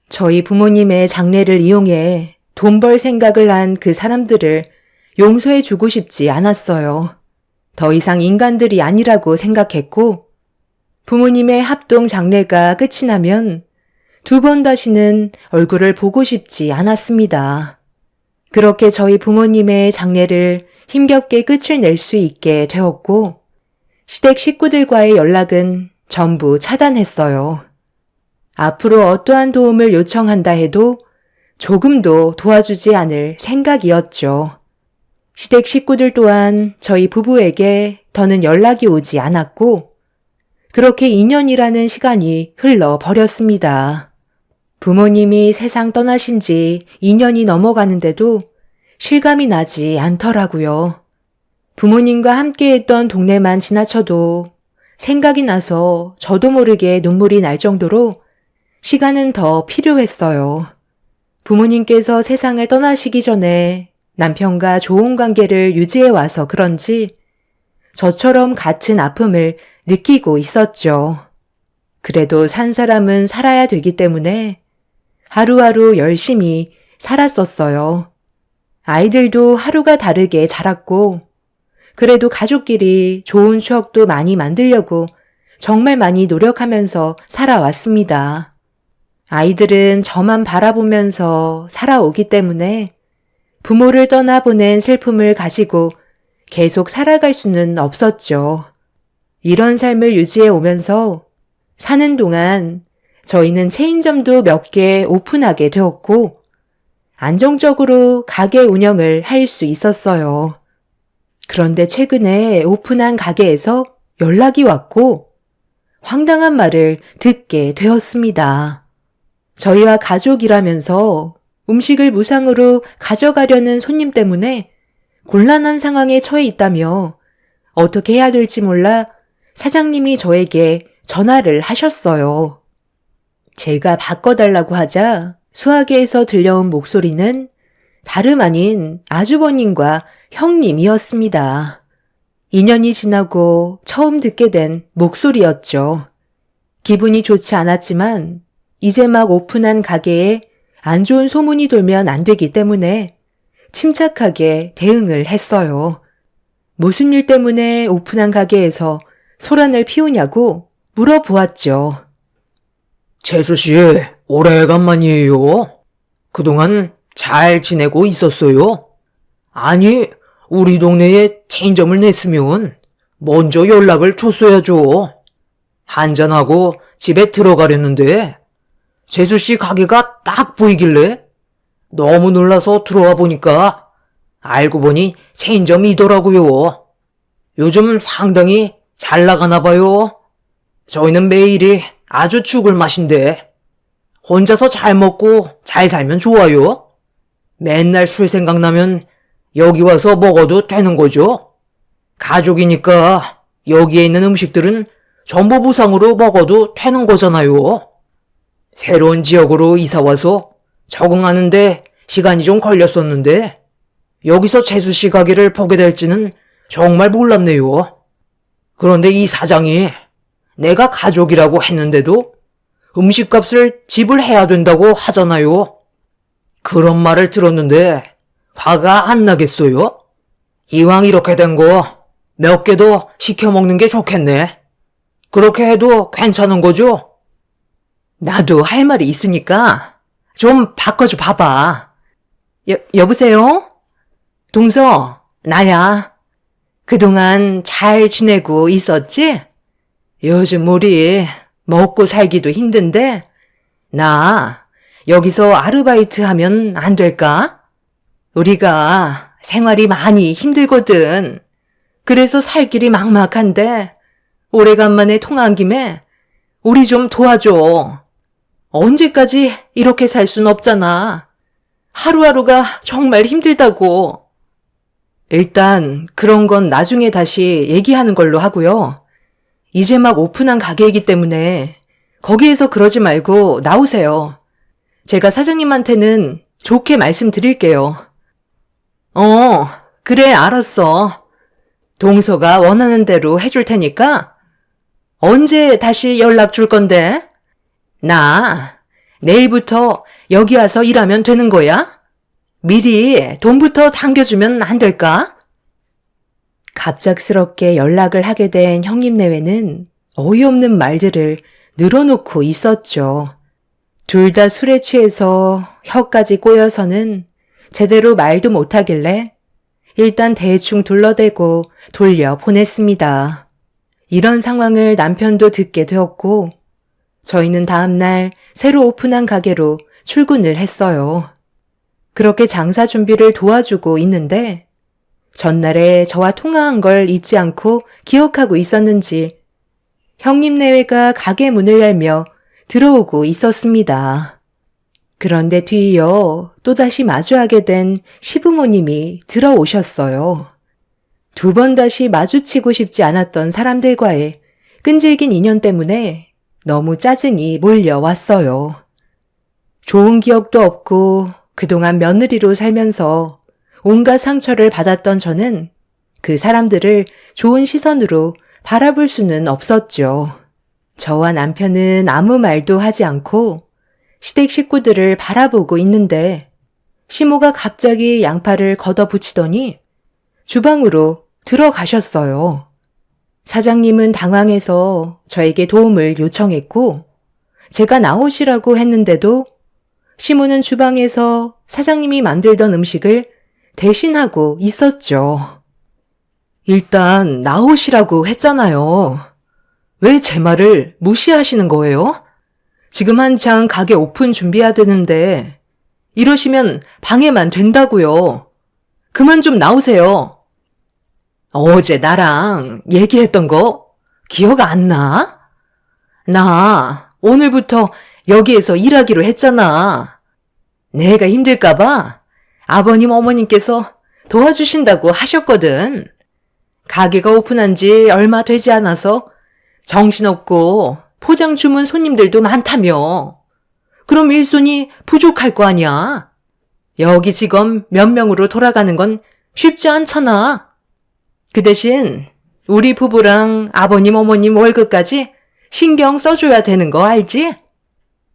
저희 부모님의 장례를 이용해 돈 벌 생각을 한 그 사람들을 용서해 주고 싶지 않았어요. 더 이상 인간들이 아니라고 생각했고, 부모님의 합동 장례가 끝이 나면 두 번 다시는 얼굴을 보고 싶지 않았습니다. 그렇게 저희 부모님의 장례를 힘겹게 끝을 낼 수 있게 되었고, 시댁 식구들과의 연락은 전부 차단했어요. 앞으로 어떠한 도움을 요청한다 해도 조금도 도와주지 않을 생각이었죠. 시댁 식구들 또한 저희 부부에게 더는 연락이 오지 않았고, 그렇게 2년이라는 시간이 흘러버렸습니다. 부모님이 세상 떠나신 지 2년이 넘어가는데도 실감이 나지 않더라고요. 부모님과 함께했던 동네만 지나쳐도 생각이 나서 저도 모르게 눈물이 날 정도로 시간은 더 필요했어요. 부모님께서 세상을 떠나시기 전에 남편과 좋은 관계를 유지해 와서 그런지 저처럼 같은 아픔을 느끼고 있었죠. 그래도 산 사람은 살아야 되기 때문에 하루하루 열심히 살았었어요. 아이들도 하루가 다르게 자랐고, 그래도 가족끼리 좋은 추억도 많이 만들려고 정말 많이 노력하면서 살아왔습니다. 아이들은 저만 바라보면서 살아오기 때문에 부모를 떠나보낸 슬픔을 가지고 계속 살아갈 수는 없었죠. 이런 삶을 유지해 오면서 사는 동안 저희는 체인점도 몇 개 오픈하게 되었고, 안정적으로 가게 운영을 할 수 있었어요. 그런데 최근에 오픈한 가게에서 연락이 왔고 황당한 말을 듣게 되었습니다. 저희와 가족이라면서 음식을 무상으로 가져가려는 손님 때문에 곤란한 상황에 처해 있다며 어떻게 해야 될지 몰라 사장님이 저에게 전화를 하셨어요. 제가 바꿔달라고 하자 수화기에서 들려온 목소리는 다름 아닌 아주버님과 형님이었습니다. 2년이 지나고 처음 듣게 된 목소리였죠. 기분이 좋지 않았지만 이제 막 오픈한 가게에 안 좋은 소문이 돌면 안 되기 때문에 침착하게 대응을 했어요. 무슨 일 때문에 오픈한 가게에서 소란을 피우냐고 물어보았죠. 재수씨, 오래간만이에요. 그동안 잘 지내고 있었어요? 아니, 우리 동네에 체인점을 냈으면 먼저 연락을 줬어야죠. 한잔하고 집에 들어가려는데 재수씨 가게가 딱 보이길래 너무 놀라서 들어와 보니까 알고 보니 체인점이더라고요. 요즘 상당히 잘 나가나 봐요. 저희는 매일이 아주 죽을 맛인데 혼자서 잘 먹고 잘 살면 좋아요. 맨날 술 생각나면 여기 와서 먹어도 되는 거죠. 가족이니까 여기에 있는 음식들은 전부 무상으로 먹어도 되는 거잖아요. 새로운 지역으로 이사와서 적응하는데 시간이 좀 걸렸었는데 여기서 재수씨 가게를 보게 될지는 정말 몰랐네요. 그런데 이 사장이 내가 가족이라고 했는데도 음식값을 지불해야 된다고 하잖아요. 그런 말을 들었는데 화가 안 나겠어요? 이왕 이렇게 된 거 몇 개 더 시켜 먹는 게 좋겠네. 그렇게 해도 괜찮은 거죠? 나도 할 말이 있으니까 좀 바꿔줘 봐봐. 여보세요? 동서, 나야. 그동안 잘 지내고 있었지? 요즘 우리 먹고 살기도 힘든데, 나 여기서 아르바이트 하면 안 될까? 우리가 생활이 많이 힘들거든. 그래서 살 길이 막막한데, 오래간만에 통화한 김에 우리 좀 도와줘. 언제까지 이렇게 살 순 없잖아. 하루하루가 정말 힘들다고. 일단 그런 건 나중에 다시 얘기하는 걸로 하고요. 이제 막 오픈한 가게이기 때문에 거기에서 그러지 말고 나오세요. 제가 사장님한테는 좋게 말씀드릴게요. 그래, 알았어. 동서가 원하는 대로 해줄 테니까 언제 다시 연락 줄 건데? 나 내일부터 여기 와서 일하면 되는 거야? 미리 돈부터 당겨주면 안 될까? 갑작스럽게 연락을 하게 된 형님네외는 어이없는 말들을 늘어놓고 있었죠. 둘 다 술에 취해서 혀까지 꼬여서는 제대로 말도 못하길래 일단 대충 둘러대고 돌려 보냈습니다. 이런 상황을 남편도 듣게 되었고 저희는 다음날 새로 오픈한 가게로 출근을 했어요. 그렇게 장사 준비를 도와주고 있는데 전날에 저와 통화한 걸 잊지 않고 기억하고 있었는지 형님 내외가 가게 문을 열며 들어오고 있었습니다. 그런데 뒤이어 또다시 마주하게 된 시부모님이 들어오셨어요. 두 번 다시 마주치고 싶지 않았던 사람들과의 끈질긴 인연 때문에 너무 짜증이 몰려왔어요. 좋은 기억도 없고 그동안 며느리로 살면서 온갖 상처를 받았던 저는 그 사람들을 좋은 시선으로 바라볼 수는 없었죠. 저와 남편은 아무 말도 하지 않고 시댁 식구들을 바라보고 있는데 시모가 갑자기 양팔을 걷어붙이더니 주방으로 들어가셨어요. 사장님은 당황해서 저에게 도움을 요청했고 제가 나오시라고 했는데도 시모는 주방에서 사장님이 만들던 음식을 대신하고 있었죠. 일단 나오시라고 했잖아요. 왜 제 말을 무시하시는 거예요? 지금 한창 가게 오픈 준비해야 되는데 이러시면 방해만 된다고요. 그만 좀 나오세요. 어제 나랑 얘기했던 거 기억 안 나? 나 오늘부터 여기에서 일하기로 했잖아. 내가 힘들까봐 아버님 어머님께서 도와주신다고 하셨거든. 가게가 오픈한 지 얼마 되지 않아서 정신없고 포장 주문 손님들도 많다며. 그럼 일손이 부족할 거 아니야. 여기 직원 몇 명으로 돌아가는 건 쉽지 않잖아. 그 대신 우리 부부랑 아버님 어머님 월급까지 신경 써줘야 되는 거 알지?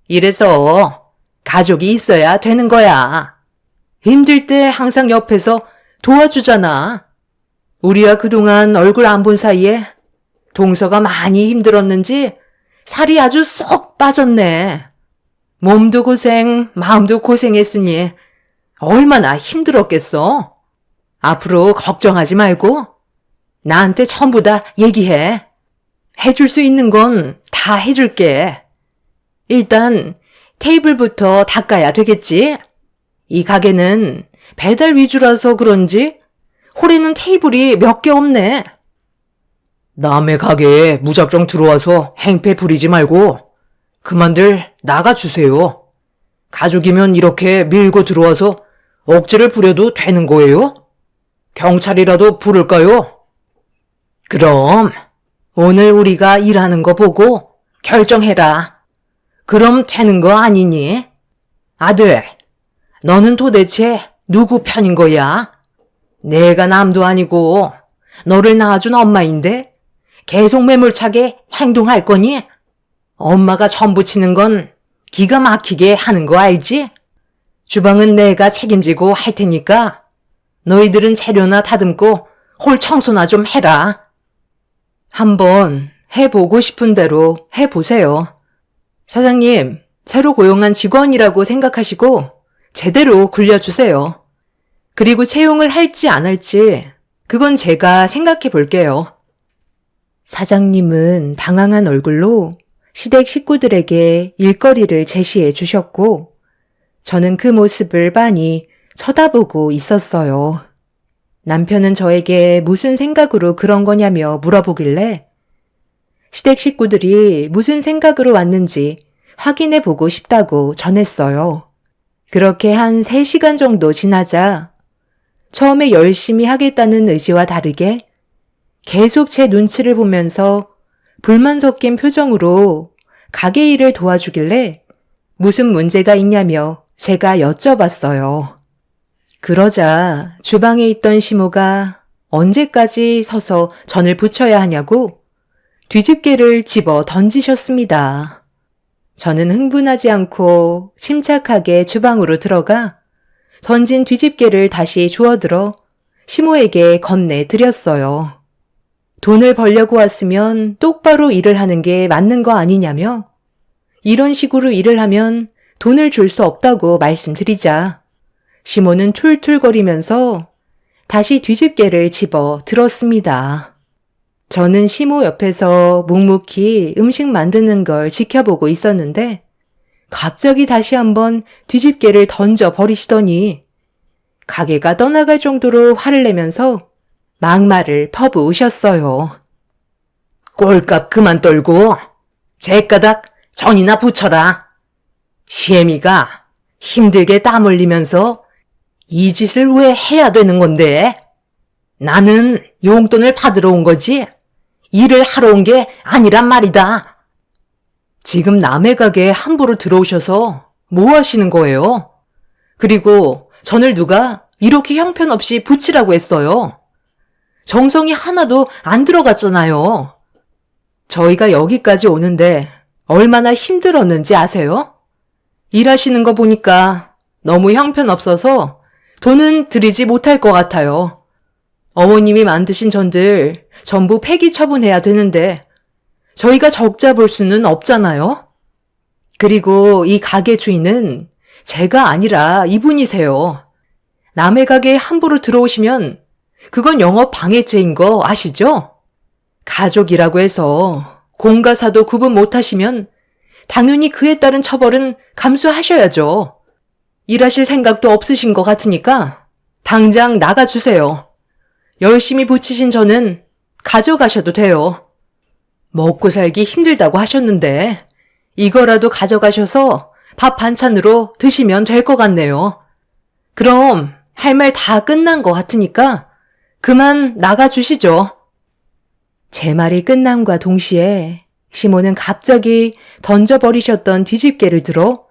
이래서 가족이 있어야 되는 거야. 힘들 때 항상 옆에서 도와주잖아. 우리가 그동안 얼굴 안 본 사이에 동서가 많이 힘들었는지 살이 아주 쏙 빠졌네. 몸도 고생, 마음도 고생했으니 얼마나 힘들었겠어. 앞으로 걱정하지 말고 나한테 전부 다 얘기해. 해줄 수 있는 건 다 해줄게. 일단 테이블부터 닦아야 되겠지? 이 가게는 배달 위주라서 그런지 홀에는 테이블이 몇 개 없네. 남의 가게에 무작정 들어와서 행패 부리지 말고 그만들 나가주세요. 가족이면 이렇게 밀고 들어와서 억지를 부려도 되는 거예요? 경찰이라도 부를까요? 그럼 오늘 우리가 일하는 거 보고 결정해라. 그럼 되는 거 아니니? 아들, 너는 도대체 누구 편인 거야? 내가 남도 아니고 너를 낳아준 엄마인데 계속 매몰차게 행동할 거니? 엄마가 전부 치는 건 기가 막히게 하는 거 알지? 주방은 내가 책임지고 할 테니까 너희들은 재료나 다듬고 홀 청소나 좀 해라. 한번 해보고 싶은 대로 해보세요. 사장님, 새로 고용한 직원이라고 생각하시고 제대로 굴려주세요. 그리고 채용을 할지 안 할지 그건 제가 생각해 볼게요. 사장님은 당황한 얼굴로 시댁 식구들에게 일거리를 제시해 주셨고 저는 그 모습을 빤히 쳐다보고 있었어요. 남편은 저에게 무슨 생각으로 그런 거냐며 물어보길래 시댁 식구들이 무슨 생각으로 왔는지 확인해 보고 싶다고 전했어요. 그렇게 한 3시간 정도 지나자 처음에 열심히 하겠다는 의지와 다르게 계속 제 눈치를 보면서 불만 섞인 표정으로 가게 일을 도와주길래 무슨 문제가 있냐며 제가 여쭤봤어요. 그러자 주방에 있던 시모가 언제까지 서서 전을 부쳐야 하냐고 뒤집개를 집어 던지셨습니다. 저는 흥분하지 않고 침착하게 주방으로 들어가 던진 뒤집개를 다시 주워들어 시모에게 건네드렸어요. 돈을 벌려고 왔으면 똑바로 일을 하는 게 맞는 거 아니냐며 이런 식으로 일을 하면 돈을 줄 수 없다고 말씀드리자 시모는 툴툴거리면서 다시 뒤집개를 집어 들었습니다. 저는 시모 옆에서 묵묵히 음식 만드는 걸 지켜보고 있었는데 갑자기 다시 한번 뒤집개를 던져 버리시더니 가게가 떠나갈 정도로 화를 내면서 막말을 퍼부으셨어요. 꼴값 그만 떨고 제가닥 전이나 붙여라. 시애미가 힘들게 땀 흘리면서 이 짓을 왜 해야 되는 건데? 나는 용돈을 받으러 온 거지 일을 하러 온 게 아니란 말이다. 지금 남의 가게에 함부로 들어오셔서 뭐 하시는 거예요? 그리고 전을 누가 이렇게 형편없이 붙이라고 했어요. 정성이 하나도 안 들어갔잖아요. 저희가 여기까지 오는데 얼마나 힘들었는지 아세요? 일하시는 거 보니까 너무 형편없어서 돈은 드리지 못할 것 같아요. 어머님이 만드신 전들 전부 폐기 처분해야 되는데 저희가 적자 볼 수는 없잖아요. 그리고 이 가게 주인은 제가 아니라 이분이세요. 남의 가게에 함부로 들어오시면 그건 영업 방해죄인 거 아시죠? 가족이라고 해서 공과 사도 구분 못하시면 당연히 그에 따른 처벌은 감수하셔야죠. 일하실 생각도 없으신 것 같으니까 당장 나가주세요. 열심히 붙이신 저는 가져가셔도 돼요. 먹고 살기 힘들다고 하셨는데 이거라도 가져가셔서 밥 반찬으로 드시면 될 것 같네요. 그럼 할 말 다 끝난 것 같으니까 그만 나가주시죠. 제 말이 끝남과 동시에 시모는 갑자기 던져버리셨던 뒤집개를 들어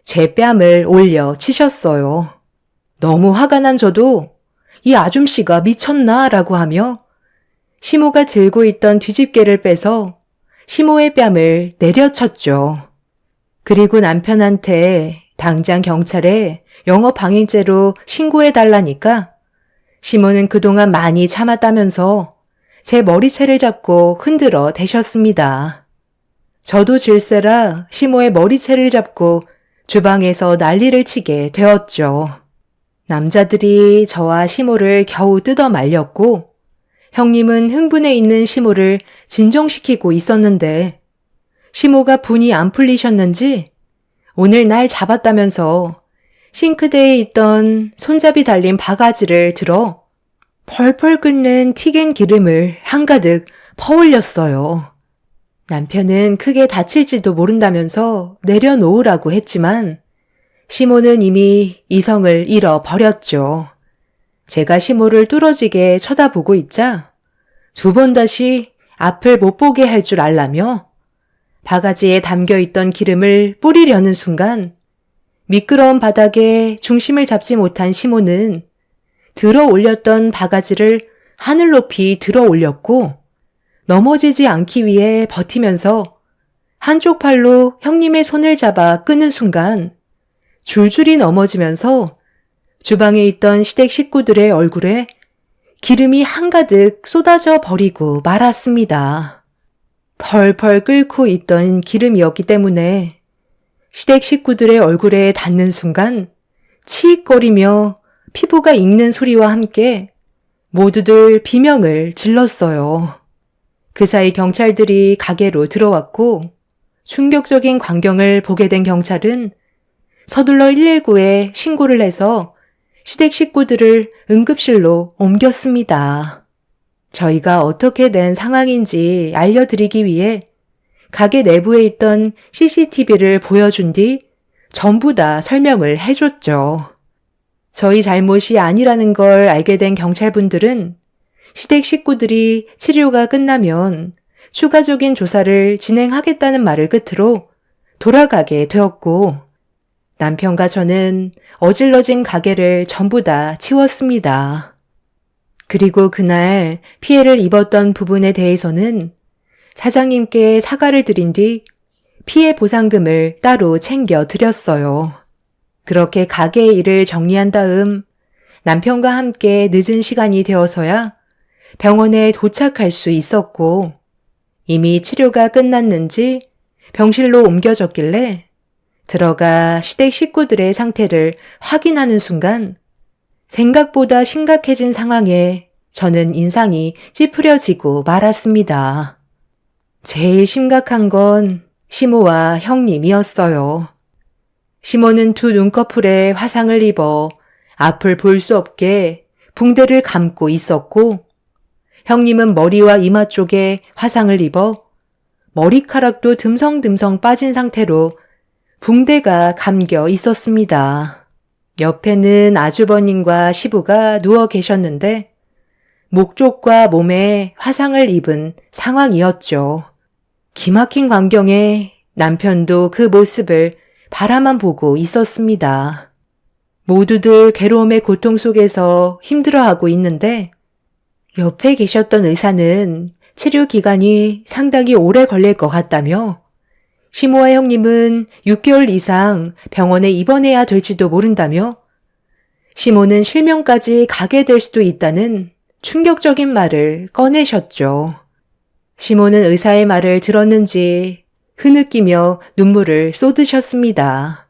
제 뺨을 올려 치셨어요. 너무 화가 난 저도 이 아줌씨가 미쳤나 라고 하며 시모가 들고 있던 뒤집개를 빼서 시모의 뺨을 내려쳤죠. 그리고 남편한테 당장 경찰에 영업방해죄로 신고해달라니까 시모는 그동안 많이 참았다면서 제 머리채를 잡고 흔들어 대셨습니다. 저도 질세라 시모의 머리채를 잡고 주방에서 난리를 치게 되었죠. 남자들이 저와 시모를 겨우 뜯어 말렸고 형님은 흥분해 있는 시모를 진정시키고 있었는데 시모가 분이 안 풀리셨는지 오늘 날 잡았다면서 싱크대에 있던 손잡이 달린 바가지를 들어 펄펄 끓는 튀긴 기름을 한가득 퍼올렸어요. 남편은 크게 다칠지도 모른다면서 내려놓으라고 했지만 시모는 이미 이성을 잃어버렸죠. 제가 시모를 뚫어지게 쳐다보고 있자 2번 다시 앞을 못 보게 할 줄 알라며 바가지에 담겨있던 기름을 뿌리려는 순간 미끄러운 바닥에 중심을 잡지 못한 시모는 들어 올렸던 바가지를 하늘 높이 들어 올렸고 넘어지지 않기 위해 버티면서 한쪽 팔로 형님의 손을 잡아 끄는 순간 줄줄이 넘어지면서 주방에 있던 시댁 식구들의 얼굴에 기름이 한가득 쏟아져 버리고 말았습니다. 펄펄 끓고 있던 기름이었기 때문에 시댁 식구들의 얼굴에 닿는 순간 치익거리며 피부가 익는 소리와 함께 모두들 비명을 질렀어요. 그 사이 경찰들이 가게로 들어왔고 충격적인 광경을 보게 된 경찰은 서둘러 119에 신고를 해서 시댁 식구들을 응급실로 옮겼습니다. 저희가 어떻게 된 상황인지 알려드리기 위해 가게 내부에 있던 CCTV를 보여준 뒤 전부 다 설명을 해줬죠. 저희 잘못이 아니라는 걸 알게 된 경찰분들은 시댁 식구들이 치료가 끝나면 추가적인 조사를 진행하겠다는 말을 끝으로 돌아가게 되었고 남편과 저는 어질러진 가게를 전부 다 치웠습니다. 그리고 그날 피해를 입었던 부분에 대해서는 사장님께 사과를 드린 뒤 피해 보상금을 따로 챙겨 드렸어요. 그렇게 가게의 일을 정리한 다음 남편과 함께 늦은 시간이 되어서야 병원에 도착할 수 있었고 이미 치료가 끝났는지 병실로 옮겨졌길래 들어가 시댁 식구들의 상태를 확인하는 순간 생각보다 심각해진 상황에 저는 인상이 찌푸려지고 말았습니다. 제일 심각한 건 시모와 형님이었어요. 시모는 두 눈꺼풀에 화상을 입어 앞을 볼 수 없게 붕대를 감고 있었고 형님은 머리와 이마 쪽에 화상을 입어 머리카락도 듬성듬성 빠진 상태로 붕대가 감겨 있었습니다. 옆에는 아주버님과 시부가 누워 계셨는데 목 쪽과 몸에 화상을 입은 상황이었죠. 기막힌 광경에 남편도 그 모습을 바라만 보고 있었습니다. 모두들 괴로움의 고통 속에서 힘들어하고 있는데 옆에 계셨던 의사는 치료 기간이 상당히 오래 걸릴 것 같다며 시모와 형님은 6개월 이상 병원에 입원해야 될지도 모른다며 시모는 실명까지 가게 될 수도 있다는 충격적인 말을 꺼내셨죠. 시모는 의사의 말을 들었는지 흐느끼며 눈물을 쏟으셨습니다.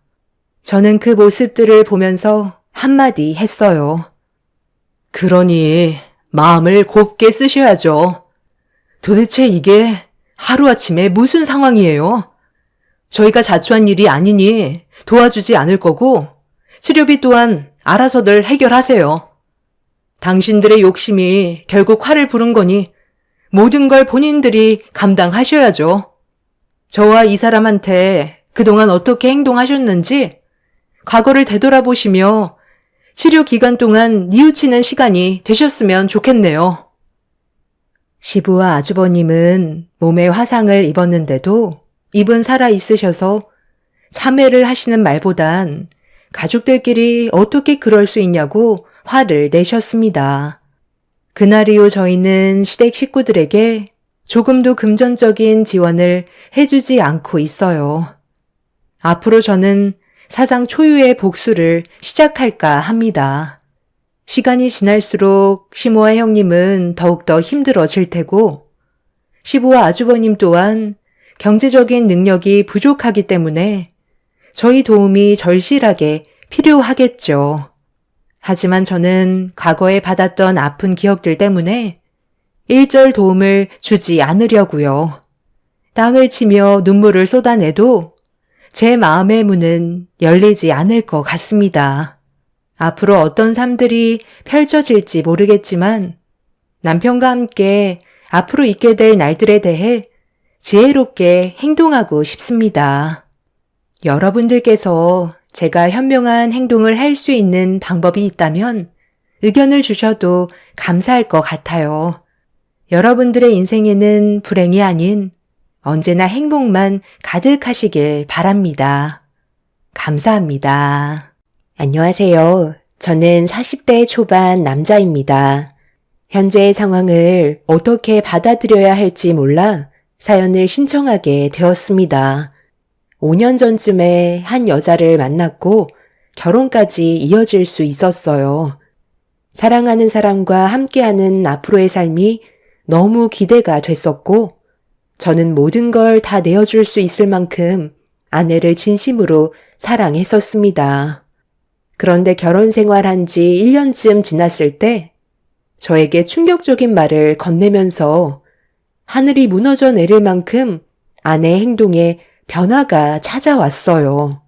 저는 그 모습들을 보면서 한마디 했어요. 그러니 마음을 곱게 쓰셔야죠. 도대체 이게 하루아침에 무슨 상황이에요? 저희가 자초한 일이 아니니 도와주지 않을 거고 치료비 또한 알아서들 해결하세요. 당신들의 욕심이 결국 화를 부른 거니 모든 걸 본인들이 감당하셔야죠. 저와 이 사람한테 그동안 어떻게 행동하셨는지 과거를 되돌아보시며 치료 기간 동안 뉘우치는 시간이 되셨으면 좋겠네요. 시부와 아주버님은 몸에 화상을 입었는데도 입은 살아있으셔서 참회를 하시는 말보단 가족들끼리 어떻게 그럴 수 있냐고 화를 내셨습니다. 그날 이후 저희는 시댁 식구들에게 조금도 금전적인 지원을 해주지 않고 있어요. 앞으로 저는 사상 초유의 복수를 시작할까 합니다. 시간이 지날수록 시모와 형님은 더욱더 힘들어질 테고 시부와 아주버님 또한 경제적인 능력이 부족하기 때문에 저희 도움이 절실하게 필요하겠죠. 하지만 저는 과거에 받았던 아픈 기억들 때문에 일절 도움을 주지 않으려고요. 땅을 치며 눈물을 쏟아내도 제 마음의 문은 열리지 않을 것 같습니다. 앞으로 어떤 삶들이 펼쳐질지 모르겠지만 남편과 함께 앞으로 있게 될 날들에 대해 지혜롭게 행동하고 싶습니다. 여러분들께서 제가 현명한 행동을 할 수 있는 방법이 있다면 의견을 주셔도 감사할 것 같아요. 여러분들의 인생에는 불행이 아닌 언제나 행복만 가득하시길 바랍니다. 감사합니다. 안녕하세요. 저는 40대 초반 남자입니다. 현재의 상황을 어떻게 받아들여야 할지 몰라 사연을 신청하게 되었습니다. 5년 전쯤에 한 여자를 만났고 결혼까지 이어질 수 있었어요. 사랑하는 사람과 함께하는 앞으로의 삶이 너무 기대가 됐었고 저는 모든 걸 다 내어줄 수 있을 만큼 아내를 진심으로 사랑했었습니다. 그런데 결혼 생활한 지 1년쯤 지났을 때 저에게 충격적인 말을 건네면서 하늘이 무너져 내릴 만큼 아내의 행동에 변화가 찾아왔어요.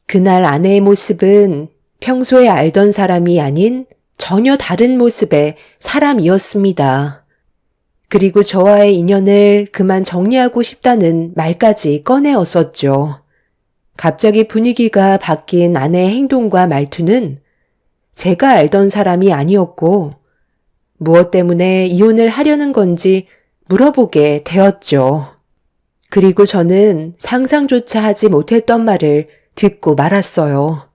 그날 아내의 모습은 평소에 알던 사람이 아닌 전혀 다른 모습의 사람이었습니다. 그리고 저와의 인연을 그만 정리하고 싶다는 말까지 꺼내었었죠. 갑자기 분위기가 바뀐 아내의 행동과 말투는 제가 알던 사람이 아니었고 무엇 때문에 이혼을 하려는 건지 물어보게 되었죠. 그리고 저는 상상조차 하지 못했던 말을 듣고 말았어요.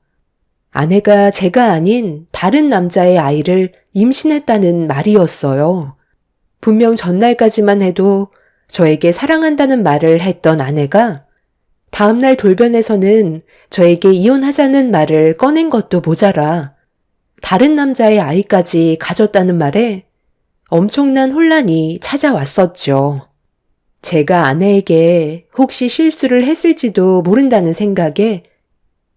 아내가 제가 아닌 다른 남자의 아이를 임신했다는 말이었어요. 분명 전날까지만 해도 저에게 사랑한다는 말을 했던 아내가 다음날 돌변에서는 저에게 이혼하자는 말을 꺼낸 것도 모자라 다른 남자의 아이까지 가졌다는 말에 엄청난 혼란이 찾아왔었죠. 제가 아내에게 혹시 실수를 했을지도 모른다는 생각에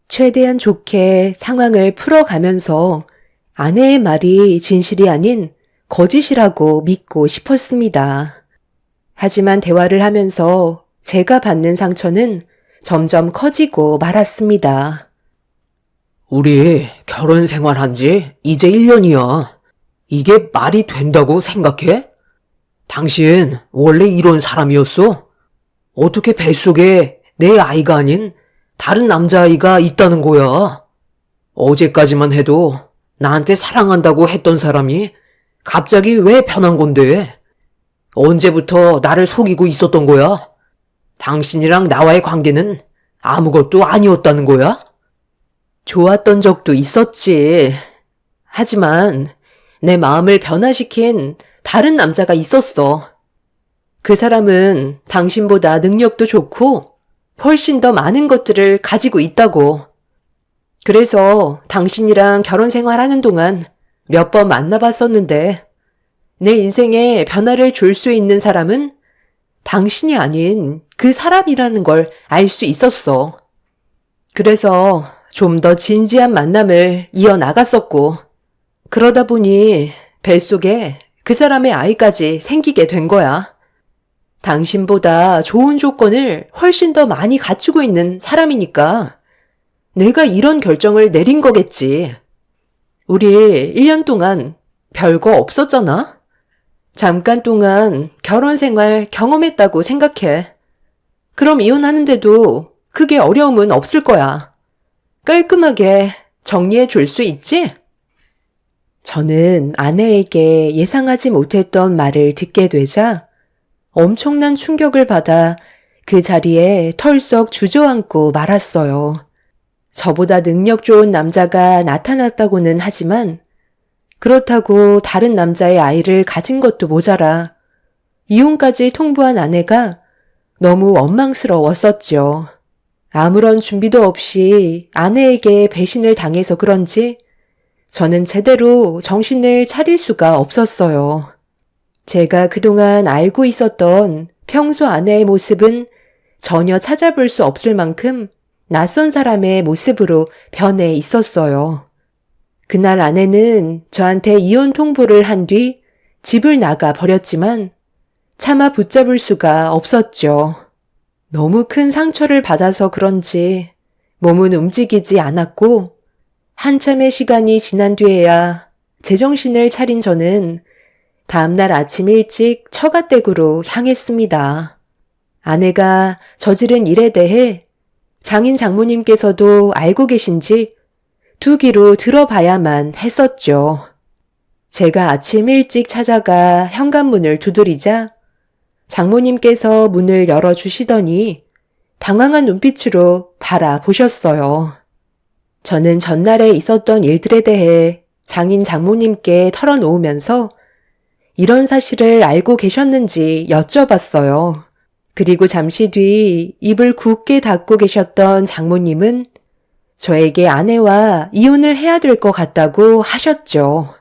최대한 좋게 상황을 풀어가면서 아내의 말이 진실이 아닌 거짓이라고 믿고 싶었습니다. 하지만 대화를 하면서 제가 받는 상처는 점점 커지고 말았습니다. 우리 결혼 생활한 지 이제 1년이야. 이게 말이 된다고 생각해? 당신 원래 이런 사람이었어? 어떻게 뱃속에 내 아이가 아닌 다른 남자아이가 있다는 거야? 어제까지만 해도 나한테 사랑한다고 했던 사람이 갑자기 왜 변한 건데? 언제부터 나를 속이고 있었던 거야? 당신이랑 나와의 관계는 아무것도 아니었다는 거야? 좋았던 적도 있었지. 하지만 내 마음을 변화시킨 다른 남자가 있었어. 그 사람은 당신보다 능력도 좋고 훨씬 더 많은 것들을 가지고 있다고. 그래서 당신이랑 결혼 생활하는 동안 몇 번 만나봤었는데 내 인생에 변화를 줄 수 있는 사람은 당신이 아닌 그 사람이라는 걸 알 수 있었어. 그래서 좀 더 진지한 만남을 이어나갔었고 그러다 보니 뱃속에 그 사람의 아이까지 생기게 된 거야. 당신보다 좋은 조건을 훨씬 더 많이 갖추고 있는 사람이니까 내가 이런 결정을 내린 거겠지. 우리 1년 동안 별거 없었잖아? 잠깐 동안 결혼 생활 경험했다고 생각해. 그럼 이혼하는데도 크게 어려움은 없을 거야. 깔끔하게 정리해 줄 수 있지? 저는 아내에게 예상하지 못했던 말을 듣게 되자 엄청난 충격을 받아 그 자리에 털썩 주저앉고 말았어요. 저보다 능력 좋은 남자가 나타났다고는 하지만 그렇다고 다른 남자의 아이를 가진 것도 모자라 이혼까지 통보한 아내가 너무 원망스러웠었죠. 아무런 준비도 없이 아내에게 배신을 당해서 그런지 저는 제대로 정신을 차릴 수가 없었어요. 제가 그동안 알고 있었던 평소 아내의 모습은 전혀 찾아볼 수 없을 만큼 낯선 사람의 모습으로 변해 있었어요. 그날 아내는 저한테 이혼 통보를 한 뒤 집을 나가 버렸지만 차마 붙잡을 수가 없었죠. 너무 큰 상처를 받아서 그런지 몸은 움직이지 않았고 한참의 시간이 지난 뒤에야 제정신을 차린 저는 다음날 아침 일찍 처가댁으로 향했습니다. 아내가 저지른 일에 대해 장인 장모님께서도 알고 계신지 두 귀로 들어봐야만 했었죠. 제가 아침 일찍 찾아가 현관문을 두드리자 장모님께서 문을 열어주시더니 당황한 눈빛으로 바라보셨어요. 저는 전날에 있었던 일들에 대해 장인 장모님께 털어놓으면서 이런 사실을 알고 계셨는지 여쭤봤어요. 그리고 잠시 뒤 입을 굳게 닫고 계셨던 장모님은 저에게 아내와 이혼을 해야 될 것 같다고 하셨죠.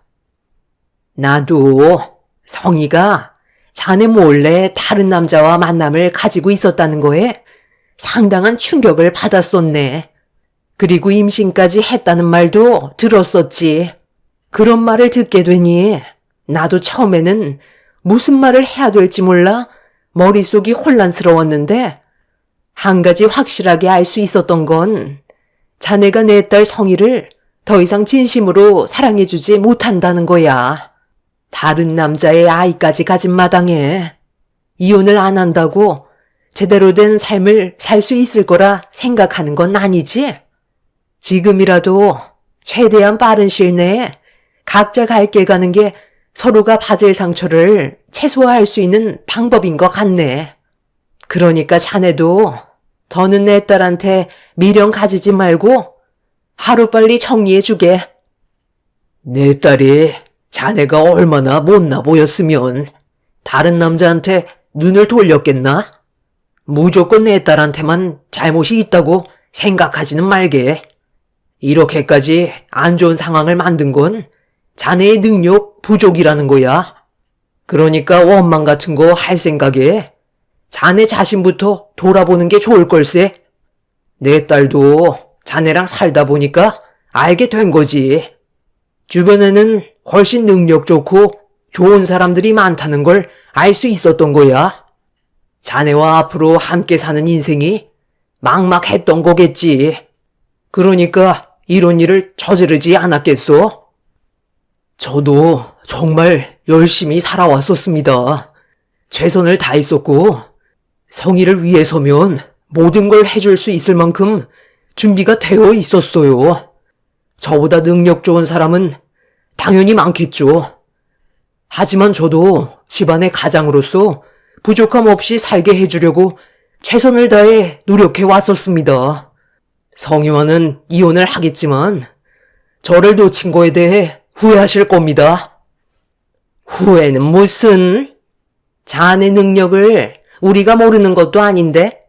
나도 성희가 자네 몰래 다른 남자와 만남을 가지고 있었다는 거에 상당한 충격을 받았었네. 그리고 임신까지 했다는 말도 들었었지. 그런 말을 듣게 되니 나도 처음에는 무슨 말을 해야 될지 몰라 머릿속이 혼란스러웠는데 한 가지 확실하게 알 수 있었던 건 자네가 내 딸 성희를 더 이상 진심으로 사랑해주지 못한다는 거야. 다른 남자의 아이까지 가진 마당에 이혼을 안 한다고 제대로 된 삶을 살 수 있을 거라 생각하는 건 아니지? 지금이라도 최대한 빠른 시일 내에 각자 갈 길 가는 게 서로가 받을 상처를 최소화할 수 있는 방법인 것 같네. 그러니까 자네도 더는 내 딸한테 미련 가지지 말고 하루빨리 정리해주게. 내 딸이 자네가 얼마나 못나 보였으면 다른 남자한테 눈을 돌렸겠나? 무조건 내 딸한테만 잘못이 있다고 생각하지는 말게. 이렇게까지 안 좋은 상황을 만든 건 자네의 능력 부족이라는 거야. 그러니까 원망 같은 거 할 생각에 자네 자신부터 돌아보는 게 좋을 걸세. 내 딸도 자네랑 살다 보니까 알게 된 거지. 주변에는 훨씬 능력 좋고 좋은 사람들이 많다는 걸 알 수 있었던 거야. 자네와 앞으로 함께 사는 인생이 막막했던 거겠지. 그러니까 이런 일을 저지르지 않았겠소? 저도 정말 열심히 살아왔었습니다. 최선을 다했었고 성희를 위해서면 모든 걸 해줄 수 있을 만큼 준비가 되어 있었어요. 저보다 능력 좋은 사람은 당연히 많겠죠. 하지만 저도 집안의 가장으로서 부족함 없이 살게 해주려고 최선을 다해 노력해 왔었습니다. 성희와는 이혼을 하겠지만 저를 놓친 거에 대해 후회하실 겁니다. 후회는 무슨? 자네 능력을 우리가 모르는 것도 아닌데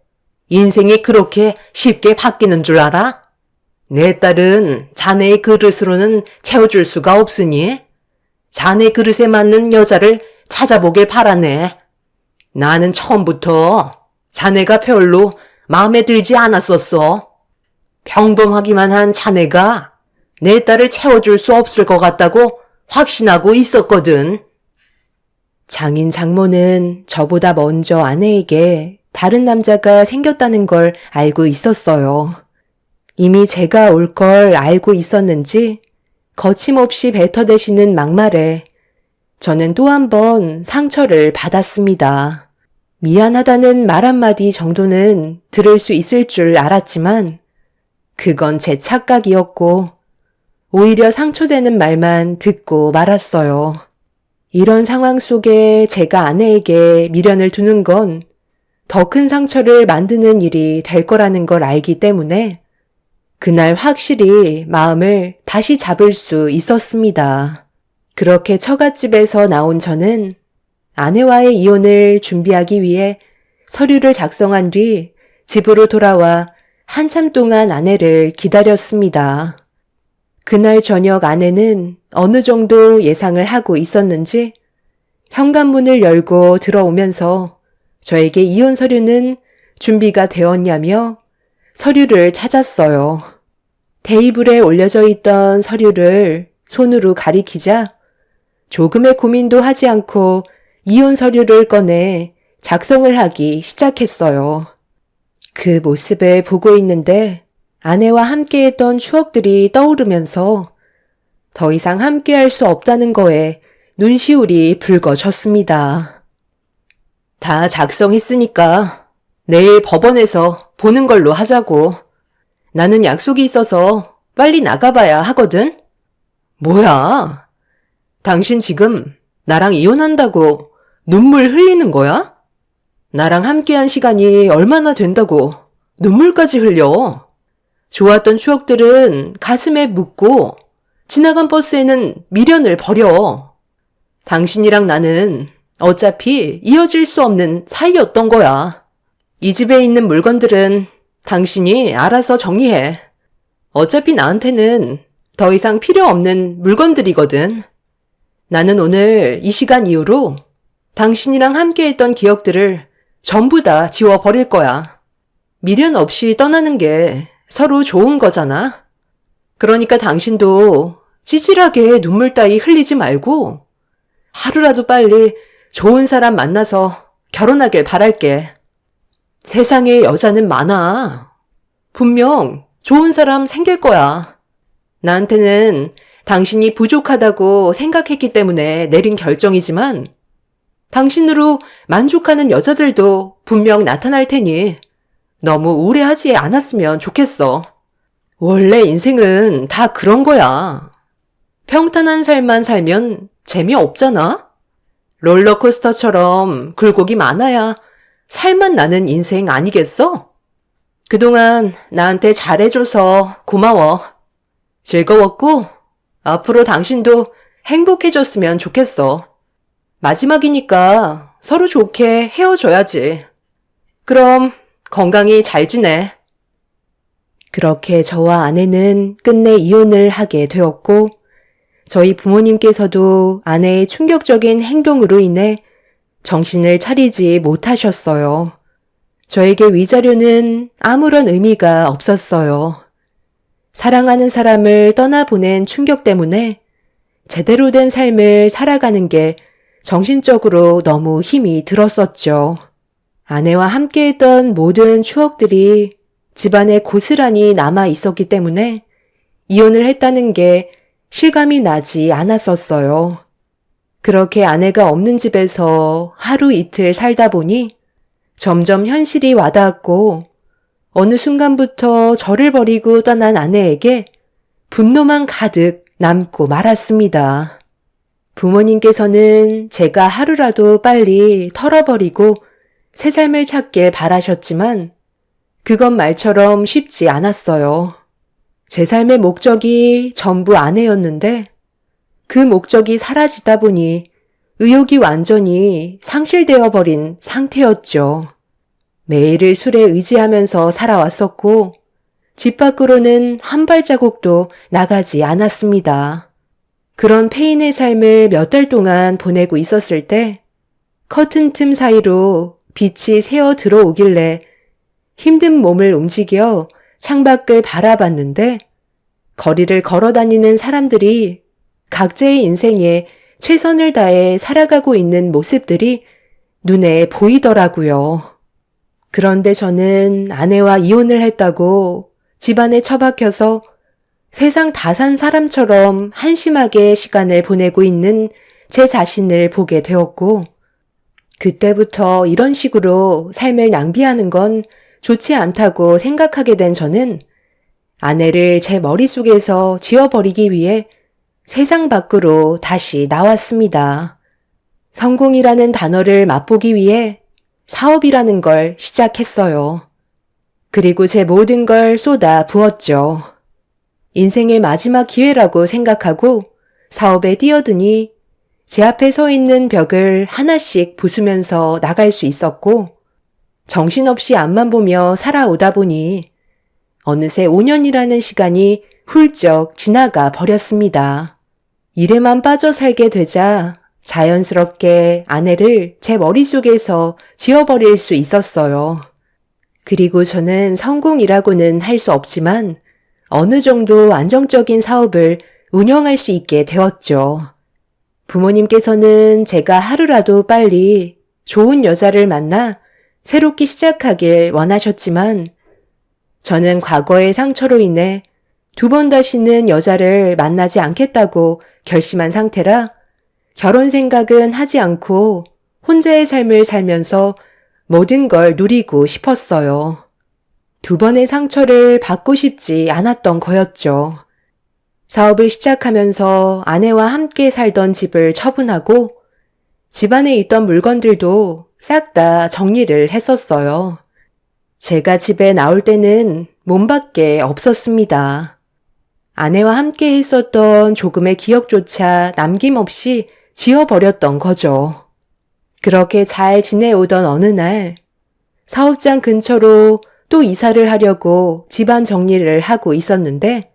인생이 그렇게 쉽게 바뀌는 줄 알아? 내 딸은 자네의 그릇으로는 채워줄 수가 없으니 자네 그릇에 맞는 여자를 찾아보길 바라네. 나는 처음부터 자네가 별로 마음에 들지 않았었어. 평범하기만 한 자네가 내 딸을 채워줄 수 없을 것 같다고 확신하고 있었거든. 장인 장모는 저보다 먼저 아내에게 다른 남자가 생겼다는 걸 알고 있었어요. 이미 제가 올 걸 알고 있었는지 거침없이 뱉어대시는 막말에 저는 또 한 번 상처를 받았습니다. 미안하다는 말 한마디 정도는 들을 수 있을 줄 알았지만 그건 제 착각이었고 오히려 상처되는 말만 듣고 말았어요. 이런 상황 속에 제가 아내에게 미련을 두는 건 더 큰 상처를 만드는 일이 될 거라는 걸 알기 때문에 그날 확실히 마음을 다시 잡을 수 있었습니다. 그렇게 처갓집에서 나온 저는 아내와의 이혼을 준비하기 위해 서류를 작성한 뒤 집으로 돌아와 한참 동안 아내를 기다렸습니다. 그날 저녁 아내는 어느 정도 예상을 하고 있었는지 현관문을 열고 들어오면서 저에게 이혼 서류는 준비가 되었냐며 서류를 찾았어요. 테이블에 올려져 있던 서류를 손으로 가리키자 조금의 고민도 하지 않고 이혼 서류를 꺼내 작성을 하기 시작했어요. 그 모습을 보고 있는데 아내와 함께했던 추억들이 떠오르면서 더 이상 함께할 수 없다는 거에 눈시울이 붉어졌습니다. 다 작성했으니까 내일 법원에서 보는 걸로 하자고. 나는 약속이 있어서 빨리 나가봐야 하거든. 뭐야? 당신 지금 나랑 이혼한다고 눈물 흘리는 거야? 나랑 함께한 시간이 얼마나 된다고 눈물까지 흘려. 좋았던 추억들은 가슴에 묻고 지나간 버스에는 미련을 버려. 당신이랑 나는 어차피 이어질 수 없는 사이였던 거야. 이 집에 있는 물건들은 당신이 알아서 정리해. 어차피 나한테는 더 이상 필요 없는 물건들이거든. 나는 오늘 이 시간 이후로 당신이랑 함께했던 기억들을 전부 다 지워버릴 거야. 미련 없이 떠나는 게 서로 좋은 거잖아. 그러니까 당신도 찌질하게 눈물 따위 흘리지 말고 하루라도 빨리 좋은 사람 만나서 결혼하길 바랄게. 세상에 여자는 많아. 분명 좋은 사람 생길 거야. 나한테는 당신이 부족하다고 생각했기 때문에 내린 결정이지만 당신으로 만족하는 여자들도 분명 나타날 테니 너무 우울해하지 않았으면 좋겠어. 원래 인생은 다 그런 거야. 평탄한 삶만 살면 재미없잖아? 롤러코스터처럼 굴곡이 많아야 살맛 나는 인생 아니겠어? 그동안 나한테 잘해줘서 고마워. 즐거웠고 앞으로 당신도 행복해졌으면 좋겠어. 마지막이니까 서로 좋게 헤어져야지. 그럼 건강히 잘 지내. 그렇게 저와 아내는 끝내 이혼을 하게 되었고 저희 부모님께서도 아내의 충격적인 행동으로 인해 정신을 차리지 못하셨어요. 저에게 위자료는 아무런 의미가 없었어요. 사랑하는 사람을 떠나보낸 충격 때문에 제대로 된 삶을 살아가는 게 정신적으로 너무 힘이 들었었죠. 아내와 함께했던 모든 추억들이 집안에 고스란히 남아 있었기 때문에 이혼을 했다는 게 실감이 나지 않았었어요. 그렇게 아내가 없는 집에서 하루 이틀 살다 보니 점점 현실이 와닿았고 어느 순간부터 저를 버리고 떠난 아내에게 분노만 가득 남고 말았습니다. 부모님께서는 제가 하루라도 빨리 털어버리고 새 삶을 찾길 바라셨지만 그건 말처럼 쉽지 않았어요. 제 삶의 목적이 전부 아내였는데 그 목적이 사라지다 보니 의욕이 완전히 상실되어 버린 상태였죠. 매일을 술에 의지하면서 살아왔었고 집 밖으로는 한 발자국도 나가지 않았습니다. 그런 페인의 삶을 몇 달 동안 보내고 있었을 때 커튼 틈 사이로 빛이 새어 들어오길래 힘든 몸을 움직여 창밖을 바라봤는데 거리를 걸어 다니는 사람들이 각자의 인생에 최선을 다해 살아가고 있는 모습들이 눈에 보이더라고요. 그런데 저는 아내와 이혼을 했다고 집안에 처박혀서 세상 다 산 사람처럼 한심하게 시간을 보내고 있는 제 자신을 보게 되었고 그때부터 이런 식으로 삶을 낭비하는 건 좋지 않다고 생각하게 된 저는 아내를 제 머릿속에서 지워버리기 위해 세상 밖으로 다시 나왔습니다. 성공이라는 단어를 맛보기 위해 사업이라는 걸 시작했어요. 그리고 제 모든 걸 쏟아 부었죠. 인생의 마지막 기회라고 생각하고 사업에 뛰어드니 제 앞에 서 있는 벽을 하나씩 부수면서 나갈 수 있었고 정신없이 앞만 보며 살아오다 보니 어느새 5년이라는 시간이 훌쩍 지나가 버렸습니다. 일에만 빠져 살게 되자 자연스럽게 아내를 제 머릿속에서 지워버릴 수 있었어요. 그리고 저는 성공이라고는 할 수 없지만 어느 정도 안정적인 사업을 운영할 수 있게 되었죠. 부모님께서는 제가 하루라도 빨리 좋은 여자를 만나 새롭게 시작하길 원하셨지만 저는 과거의 상처로 인해 2번 다시는 여자를 만나지 않겠다고 결심한 상태라 결혼 생각은 하지 않고 혼자의 삶을 살면서 모든 걸 누리고 싶었어요. 2번의 상처를 받고 싶지 않았던 거였죠. 사업을 시작하면서 아내와 함께 살던 집을 처분하고 집안에 있던 물건들도 싹 다 정리를 했었어요. 제가 집에 나올 때는 몸밖에 없었습니다. 아내와 함께 했었던 조금의 기억조차 남김없이 지워버렸던 거죠. 그렇게 잘 지내오던 어느 날 사업장 근처로 또 이사를 하려고 집안 정리를 하고 있었는데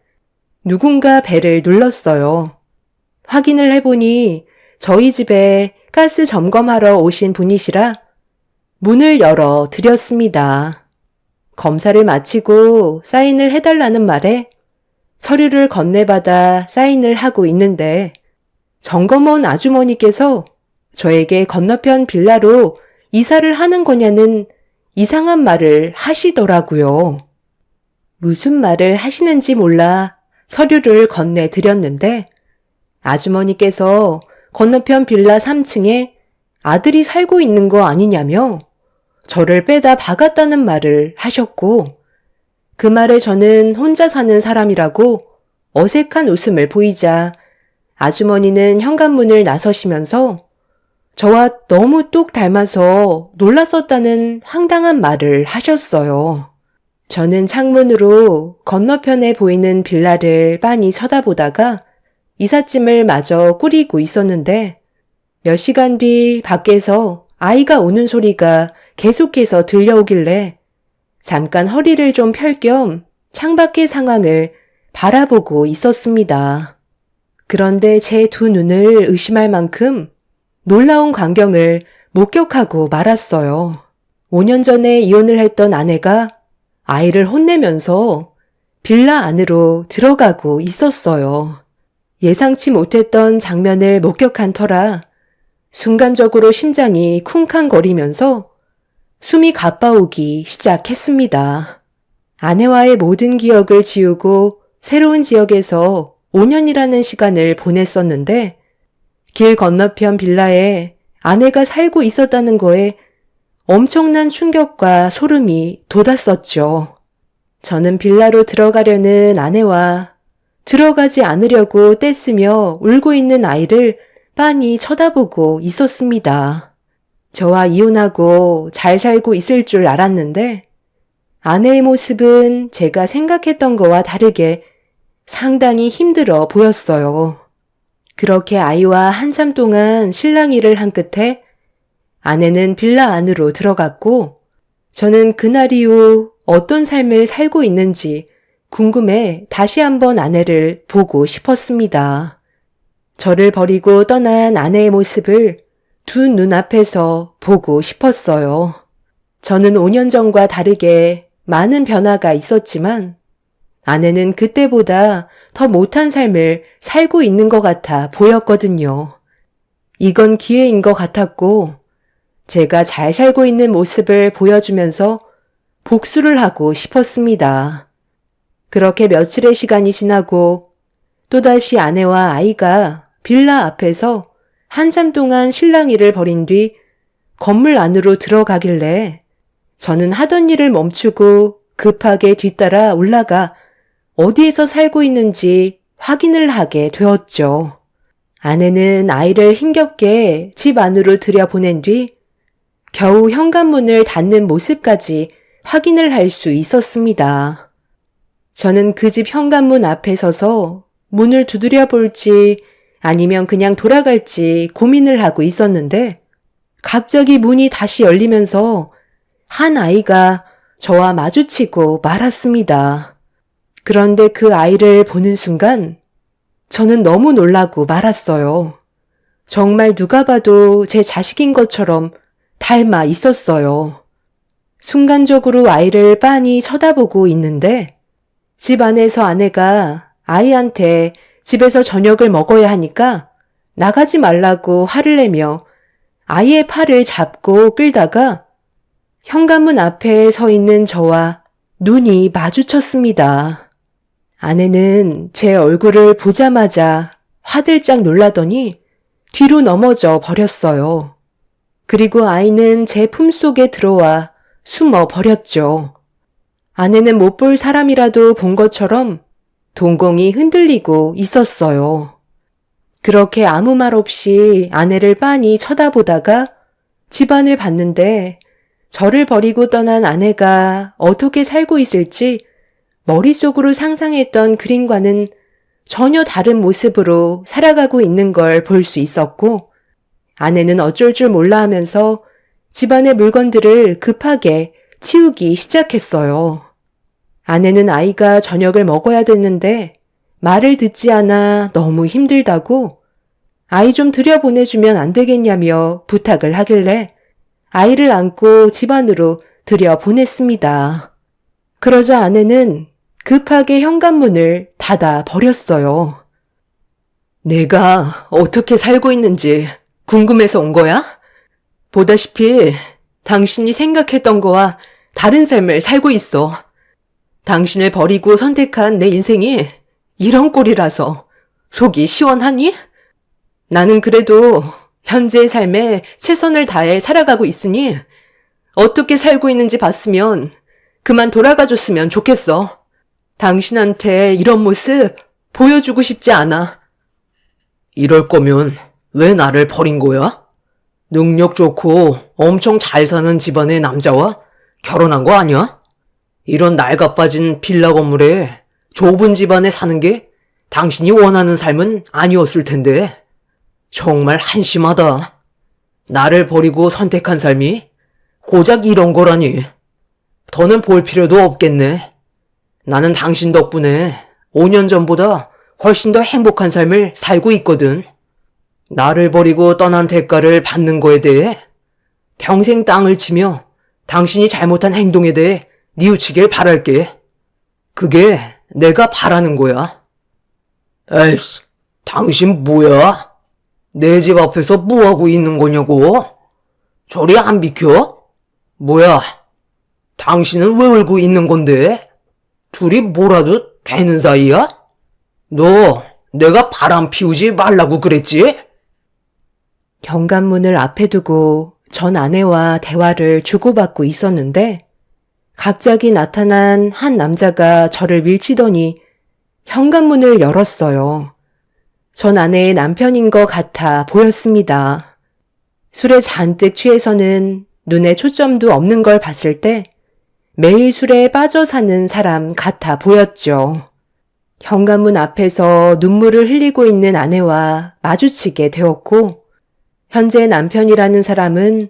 누군가 벨을 눌렀어요. 확인을 해보니 저희 집에 가스 점검하러 오신 분이시라 문을 열어 드렸습니다. 검사를 마치고 사인을 해달라는 말에 서류를 건네받아 사인을 하고 있는데 점검원 아주머니께서 저에게 건너편 빌라로 이사를 하는 거냐는 이상한 말을 하시더라고요. 무슨 말을 하시는지 몰라 서류를 건네드렸는데 아주머니께서 건너편 빌라 3층에 아들이 살고 있는 거 아니냐며 저를 빼다 박았다는 말을 하셨고 그 말에 저는 혼자 사는 사람이라고 어색한 웃음을 보이자 아주머니는 현관문을 나서시면서 저와 너무 똑 닮아서 놀랐었다는 황당한 말을 하셨어요. 저는 창문으로 건너편에 보이는 빌라를 빤히 쳐다보다가 이삿짐을 마저 꾸리고 있었는데 몇 시간 뒤 밖에서 아이가 우는 소리가 계속해서 들려오길래 잠깐 허리를 좀 펼 겸 창밖의 상황을 바라보고 있었습니다. 그런데 제 두 눈을 의심할 만큼 놀라운 광경을 목격하고 말았어요. 5년 전에 이혼을 했던 아내가 아이를 혼내면서 빌라 안으로 들어가고 있었어요. 예상치 못했던 장면을 목격한 터라 순간적으로 심장이 쿵쾅거리면서 숨이 가빠오기 시작했습니다. 아내와의 모든 기억을 지우고 새로운 지역에서 5년이라는 시간을 보냈었는데 길 건너편 빌라에 아내가 살고 있었다는 거에 엄청난 충격과 소름이 돋았었죠. 저는 빌라로 들어가려는 아내와 들어가지 않으려고 떼쓰며 울고 있는 아이를 빤히 쳐다보고 있었습니다. 저와 이혼하고 잘 살고 있을 줄 알았는데 아내의 모습은 제가 생각했던 거와 다르게 상당히 힘들어 보였어요. 그렇게 아이와 한참 동안 실랑이를 한 끝에 아내는 빌라 안으로 들어갔고 저는 그날 이후 어떤 삶을 살고 있는지 궁금해 다시 한번 아내를 보고 싶었습니다. 저를 버리고 떠난 아내의 모습을 두 눈앞에서 보고 싶었어요. 저는 5년 전과 다르게 많은 변화가 있었지만 아내는 그때보다 더 못한 삶을 살고 있는 것 같아 보였거든요. 이건 기회인 것 같았고 제가 잘 살고 있는 모습을 보여주면서 복수를 하고 싶었습니다. 그렇게 며칠의 시간이 지나고 또다시 아내와 아이가 빌라 앞에서 한참 동안 실랑이를 벌인 뒤 건물 안으로 들어가길래 저는 하던 일을 멈추고 급하게 뒤따라 올라가 어디에서 살고 있는지 확인을 하게 되었죠. 아내는 아이를 힘겹게 집 안으로 들여보낸 뒤 겨우 현관문을 닫는 모습까지 확인을 할 수 있었습니다. 저는 그 집 현관문 앞에 서서 문을 두드려 볼지 아니면 그냥 돌아갈지 고민을 하고 있었는데 갑자기 문이 다시 열리면서 한 아이가 저와 마주치고 말았습니다. 그런데 그 아이를 보는 순간 저는 너무 놀라고 말았어요. 정말 누가 봐도 제 자식인 것처럼 닮아 있었어요. 순간적으로 아이를 빤히 쳐다보고 있는데 집 안에서 아내가 아이한테 집에서 저녁을 먹어야 하니까 나가지 말라고 화를 내며 아이의 팔을 잡고 끌다가 현관문 앞에 서 있는 저와 눈이 마주쳤습니다. 아내는 제 얼굴을 보자마자 화들짝 놀라더니 뒤로 넘어져 버렸어요. 그리고 아이는 제 품속에 들어와 숨어 버렸죠. 아내는 못 볼 사람이라도 본 것처럼 동공이 흔들리고 있었어요. 그렇게 아무 말 없이 아내를 빤히 쳐다보다가 집안을 봤는데 저를 버리고 떠난 아내가 어떻게 살고 있을지 머릿속으로 상상했던 그림과는 전혀 다른 모습으로 살아가고 있는 걸 볼 수 있었고 아내는 어쩔 줄 몰라 하면서 집안의 물건들을 급하게 치우기 시작했어요. 아내는 아이가 저녁을 먹어야 됐는데 말을 듣지 않아 너무 힘들다고 아이 좀 들여보내주면 안 되겠냐며 부탁을 하길래 아이를 안고 집 안으로 들여보냈습니다. 그러자 아내는 급하게 현관문을 닫아 버렸어요. 내가 어떻게 살고 있는지 궁금해서 온 거야? 보다시피 당신이 생각했던 거와 다른 삶을 살고 있어. 당신을 버리고 선택한 내 인생이 이런 꼴이라서 속이 시원하니? 나는 그래도 현재의 삶에 최선을 다해 살아가고 있으니 어떻게 살고 있는지 봤으면 그만 돌아가줬으면 좋겠어. 당신한테 이런 모습 보여주고 싶지 않아. 이럴 거면 왜 나를 버린 거야? 능력 좋고 엄청 잘 사는 집안의 남자와 결혼한 거 아니야? 이런 낡아빠진 빌라 건물에 좁은 집안에 사는 게 당신이 원하는 삶은 아니었을 텐데. 정말 한심하다. 나를 버리고 선택한 삶이 고작 이런 거라니. 더는 볼 필요도 없겠네. 나는 당신 덕분에 5년 전보다 훨씬 더 행복한 삶을 살고 있거든. 나를 버리고 떠난 대가를 받는 거에 대해 평생 땅을 치며 당신이 잘못한 행동에 대해 뉘우치길 바랄게. 그게 내가 바라는 거야. 에이씨, 당신 뭐야? 내 집 앞에서 뭐하고 있는 거냐고? 저리 안 비켜? 뭐야? 당신은 왜 울고 있는 건데? 둘이 뭐라도 되는 사이야? 너 내가 바람 피우지 말라고 그랬지? 현관문을 앞에 두고 전 아내와 대화를 주고받고 있었는데 갑자기 나타난 한 남자가 저를 밀치더니 현관문을 열었어요. 전 아내의 남편인 것 같아 보였습니다. 술에 잔뜩 취해서는 눈에 초점도 없는 걸 봤을 때 매일 술에 빠져 사는 사람 같아 보였죠. 현관문 앞에서 눈물을 흘리고 있는 아내와 마주치게 되었고 현재 남편이라는 사람은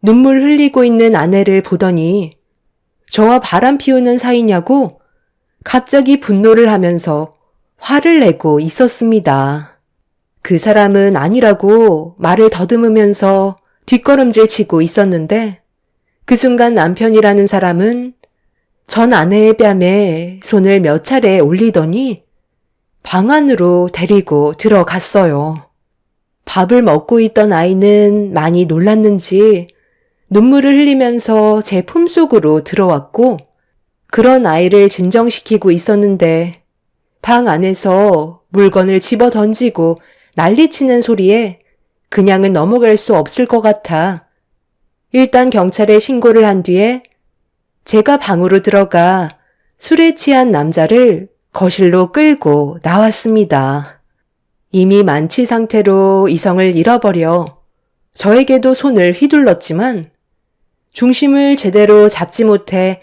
눈물 흘리고 있는 아내를 보더니 저와 바람 피우는 사이냐고 갑자기 분노를 하면서 화를 내고 있었습니다. 그 사람은 아니라고 말을 더듬으면서 뒷걸음질 치고 있었는데 그 순간 남편이라는 사람은 전 아내의 뺨에 손을 몇 차례 올리더니 방 안으로 데리고 들어갔어요. 밥을 먹고 있던 아이는 많이 놀랐는지 눈물을 흘리면서 제 품속으로 들어왔고 그런 아이를 진정시키고 있었는데 방 안에서 물건을 집어 던지고 난리치는 소리에 그냥은 넘어갈 수 없을 것 같아 일단 경찰에 신고를 한 뒤에 제가 방으로 들어가 술에 취한 남자를 거실로 끌고 나왔습니다. 이미 만취 상태로 이성을 잃어버려 저에게도 손을 휘둘렀지만 중심을 제대로 잡지 못해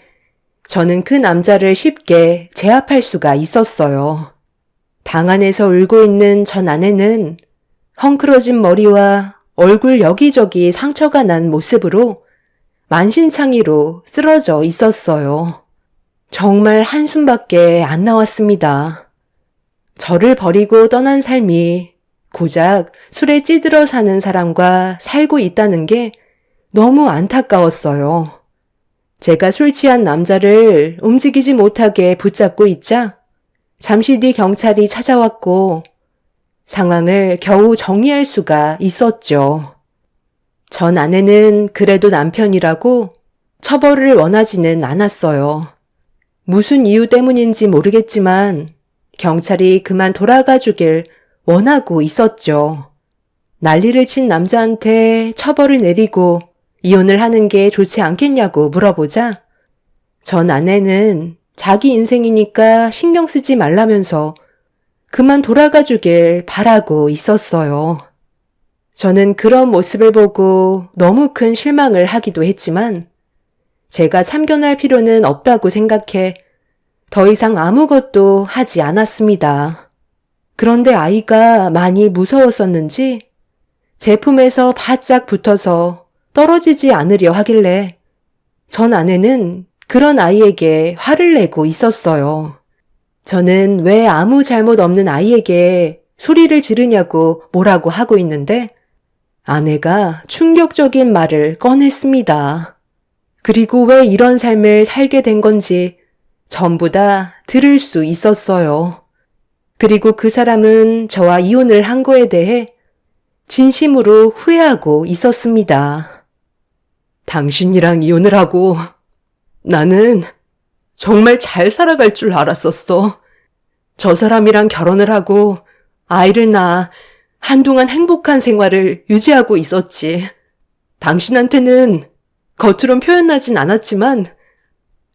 저는 그 남자를 쉽게 제압할 수가 있었어요. 방 안에서 울고 있는 전 아내는 헝클어진 머리와 얼굴 여기저기 상처가 난 모습으로 만신창이로 쓰러져 있었어요. 정말 한숨밖에 안 나왔습니다. 저를 버리고 떠난 삶이 고작 술에 찌들어 사는 사람과 살고 있다는 게 너무 안타까웠어요. 제가 술 취한 남자를 움직이지 못하게 붙잡고 있자 잠시 뒤 경찰이 찾아왔고 상황을 겨우 정리할 수가 있었죠. 전 아내는 그래도 남편이라고 처벌을 원하지는 않았어요. 무슨 이유 때문인지 모르겠지만 경찰이 그만 돌아가 주길 원하고 있었죠. 난리를 친 남자한테 처벌을 내리고 이혼을 하는 게 좋지 않겠냐고 물어보자 전 아내는 자기 인생이니까 신경 쓰지 말라면서 그만 돌아가 주길 바라고 있었어요. 저는 그런 모습을 보고 너무 큰 실망을 하기도 했지만 제가 참견할 필요는 없다고 생각해 더 이상 아무것도 하지 않았습니다. 그런데 아이가 많이 무서웠었는지 제품에서 바짝 붙어서 떨어지지 않으려 하길래 전 아내는 그런 아이에게 화를 내고 있었어요. 저는 왜 아무 잘못 없는 아이에게 소리를 지르냐고 뭐라고 하고 있는데 아내가 충격적인 말을 꺼냈습니다. 그리고 왜 이런 삶을 살게 된 건지 전부 다 들을 수 있었어요. 그리고 그 사람은 저와 이혼을 한 거에 대해 진심으로 후회하고 있었습니다. 당신이랑 이혼을 하고 나는 정말 잘 살아갈 줄 알았었어. 저 사람이랑 결혼을 하고 아이를 낳아 한동안 행복한 생활을 유지하고 있었지. 당신한테는 겉으론 표현하진 않았지만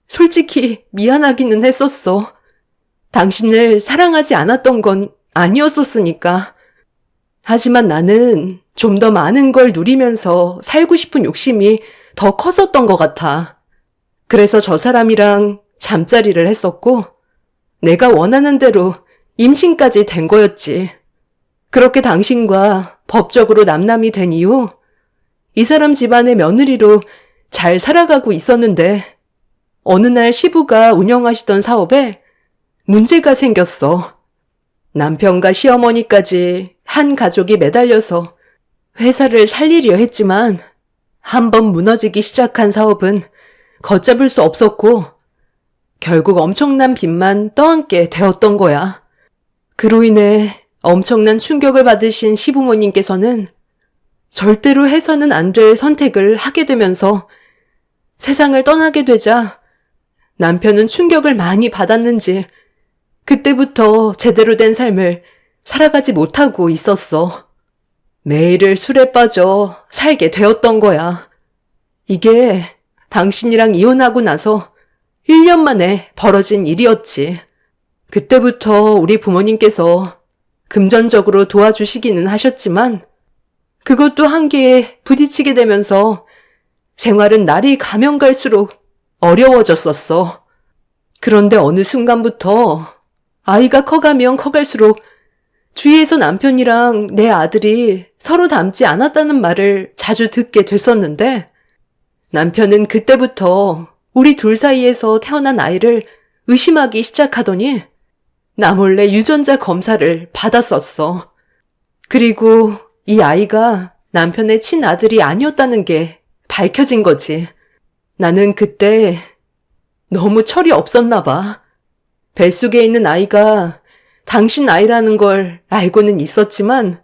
솔직히 미안하기는 했었어. 당신을 사랑하지 않았던 건 아니었었으니까. 하지만 나는 좀 더 많은 걸 누리면서 살고 싶은 욕심이 더 컸었던 것 같아. 그래서 저 사람이랑 잠자리를 했었고 내가 원하는 대로 임신까지 된 거였지. 그렇게 당신과 법적으로 남남이 된 이후 이 사람 집안의 며느리로 잘 살아가고 있었는데 어느 날 시부가 운영하시던 사업에 문제가 생겼어. 남편과 시어머니까지 한 가족이 매달려서 회사를 살리려 했지만 한번 무너지기 시작한 사업은 걷잡을 수 없었고 결국 엄청난 빚만 떠안게 되었던 거야. 그로 인해 엄청난 충격을 받으신 시부모님께서는 절대로 해서는 안 될 선택을 하게 되면서 세상을 떠나게 되자 남편은 충격을 많이 받았는지 그때부터 제대로 된 삶을 살아가지 못하고 있었어. 매일을 술에 빠져 살게 되었던 거야. 이게 당신이랑 이혼하고 나서 1년 만에 벌어진 일이었지. 그때부터 우리 부모님께서 금전적으로 도와주시기는 하셨지만 그것도 한계에 부딪히게 되면서 생활은 날이 가면 갈수록 어려워졌었어. 그런데 어느 순간부터 아이가 커가면 커갈수록 주위에서 남편이랑 내 아들이 서로 닮지 않았다는 말을 자주 듣게 됐었는데 남편은 그때부터 우리 둘 사이에서 태어난 아이를 의심하기 시작하더니 나 몰래 유전자 검사를 받았었어. 그리고 이 아이가 남편의 친아들이 아니었다는 게 밝혀진 거지. 나는 그때 너무 철이 없었나 봐. 뱃속에 있는 아이가 당신 아이라는 걸 알고는 있었지만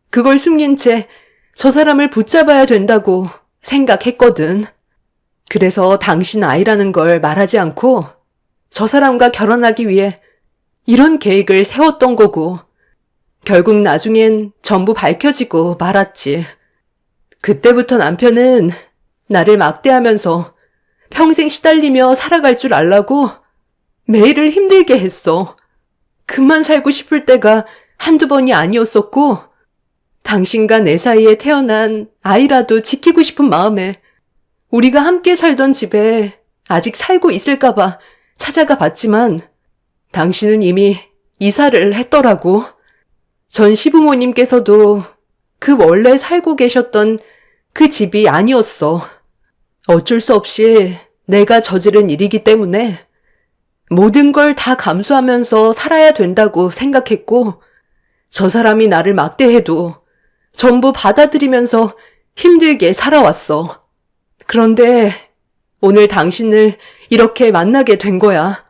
그걸 숨긴 채 저 사람을 붙잡아야 된다고 생각했거든. 그래서 당신 아이라는 걸 말하지 않고 저 사람과 결혼하기 위해 이런 계획을 세웠던 거고 결국 나중엔 전부 밝혀지고 말았지. 그때부터 남편은 나를 막대하면서 평생 시달리며 살아갈 줄 알라고 매일을 힘들게 했어. 그만 살고 싶을 때가 한두 번이 아니었었고 당신과 내 사이에 태어난 아이라도 지키고 싶은 마음에 우리가 함께 살던 집에 아직 살고 있을까봐 찾아가 봤지만 당신은 이미 이사를 했더라고. 전 시부모님께서도 그 원래 살고 계셨던 그 집이 아니었어. 어쩔 수 없이 내가 저지른 일이기 때문에 모든 걸 다 감수하면서 살아야 된다고 생각했고 저 사람이 나를 막대해도 전부 받아들이면서 힘들게 살아왔어. 그런데 오늘 당신을 이렇게 만나게 된 거야.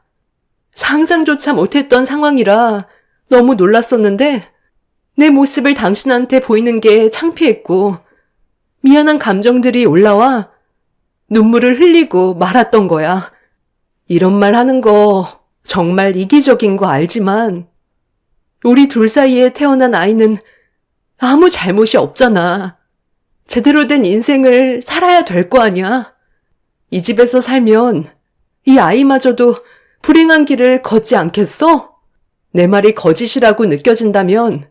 상상조차 못했던 상황이라 너무 놀랐었는데 내 모습을 당신한테 보이는 게 창피했고 미안한 감정들이 올라와 눈물을 흘리고 말았던 거야. 이런 말 하는 거 정말 이기적인 거 알지만 우리 둘 사이에 태어난 아이는 아무 잘못이 없잖아. 제대로 된 인생을 살아야 될 거 아니야. 이 집에서 살면 이 아이마저도 불행한 길을 걷지 않겠어? 내 말이 거짓이라고 느껴진다면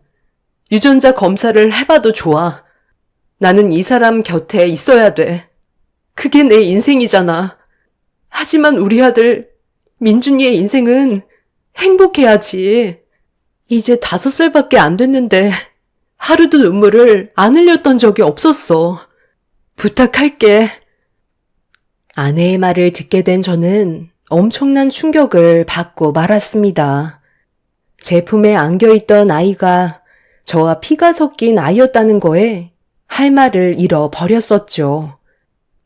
유전자 검사를 해봐도 좋아. 나는 이 사람 곁에 있어야 돼. 그게 내 인생이잖아. 하지만 우리 아들 민준이의 인생은 행복해야지. 이제 5살밖에 안 됐는데 하루도 눈물을 안 흘렸던 적이 없었어. 부탁할게. 아내의 말을 듣게 된 저는 엄청난 충격을 받고 말았습니다. 제 품에 안겨있던 아이가 저와 피가 섞인 아이였다는 거에 할 말을 잃어버렸었죠.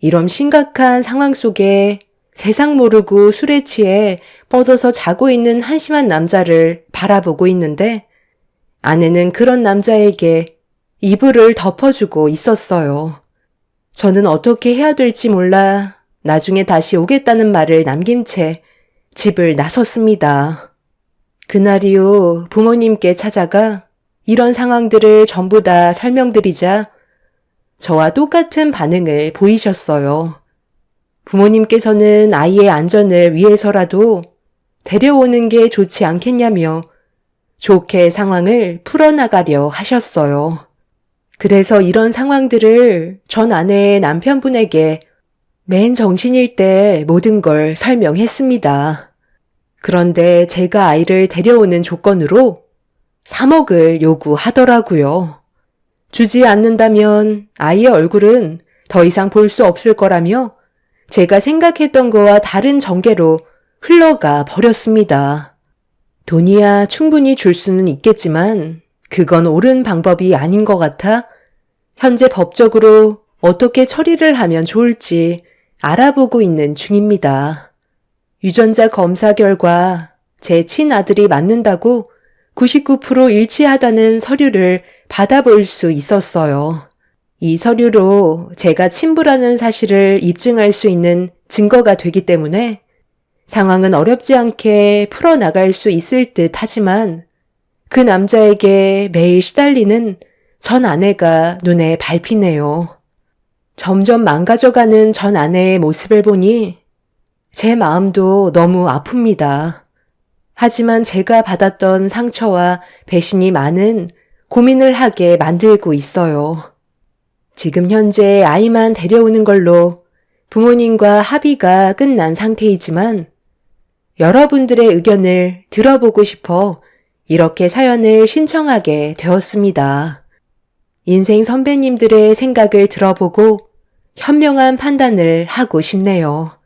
이런 심각한 상황 속에 세상 모르고 술에 취해 뻗어서 자고 있는 한심한 남자를 바라보고 있는데 아내는 그런 남자에게 이불을 덮어주고 있었어요. 저는 어떻게 해야 될지 몰라 나중에 다시 오겠다는 말을 남긴 채 집을 나섰습니다. 그날 이후 부모님께 찾아가 이런 상황들을 전부 다 설명드리자 저와 똑같은 반응을 보이셨어요. 부모님께서는 아이의 안전을 위해서라도 데려오는 게 좋지 않겠냐며 좋게 상황을 풀어나가려 하셨어요. 그래서 이런 상황들을 전 아내의 남편분에게 맨 정신일 때 모든 걸 설명했습니다. 그런데 제가 아이를 데려오는 조건으로 3억을 요구하더라고요. 주지 않는다면 아이의 얼굴은 더 이상 볼 수 없을 거라며 제가 생각했던 거와 다른 전개로 흘러가 버렸습니다. 돈이야 충분히 줄 수는 있겠지만 그건 옳은 방법이 아닌 것 같아 현재 법적으로 어떻게 처리를 하면 좋을지 알아보고 있는 중입니다. 유전자 검사 결과 제 친아들이 맞는다고 99% 일치하다는 서류를 받아볼 수 있었어요. 이 서류로 제가 친부라는 사실을 입증할 수 있는 증거가 되기 때문에 상황은 어렵지 않게 풀어나갈 수 있을 듯 하지만 그 남자에게 매일 시달리는 전 아내가 눈에 밟히네요. 점점 망가져가는 전 아내의 모습을 보니 제 마음도 너무 아픕니다. 하지만 제가 받았던 상처와 배신이 많은 고민을 하게 만들고 있어요. 지금 현재 아이만 데려오는 걸로 부모님과 합의가 끝난 상태이지만 여러분들의 의견을 들어보고 싶어 이렇게 사연을 신청하게 되었습니다. 인생 선배님들의 생각을 들어보고 현명한 판단을 하고 싶네요.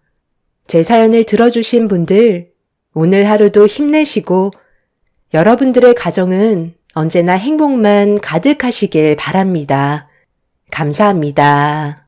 제 사연을 들어주신 분들, 오늘 하루도 힘내시고 여러분들의 가정은 언제나 행복만 가득하시길 바랍니다. 감사합니다.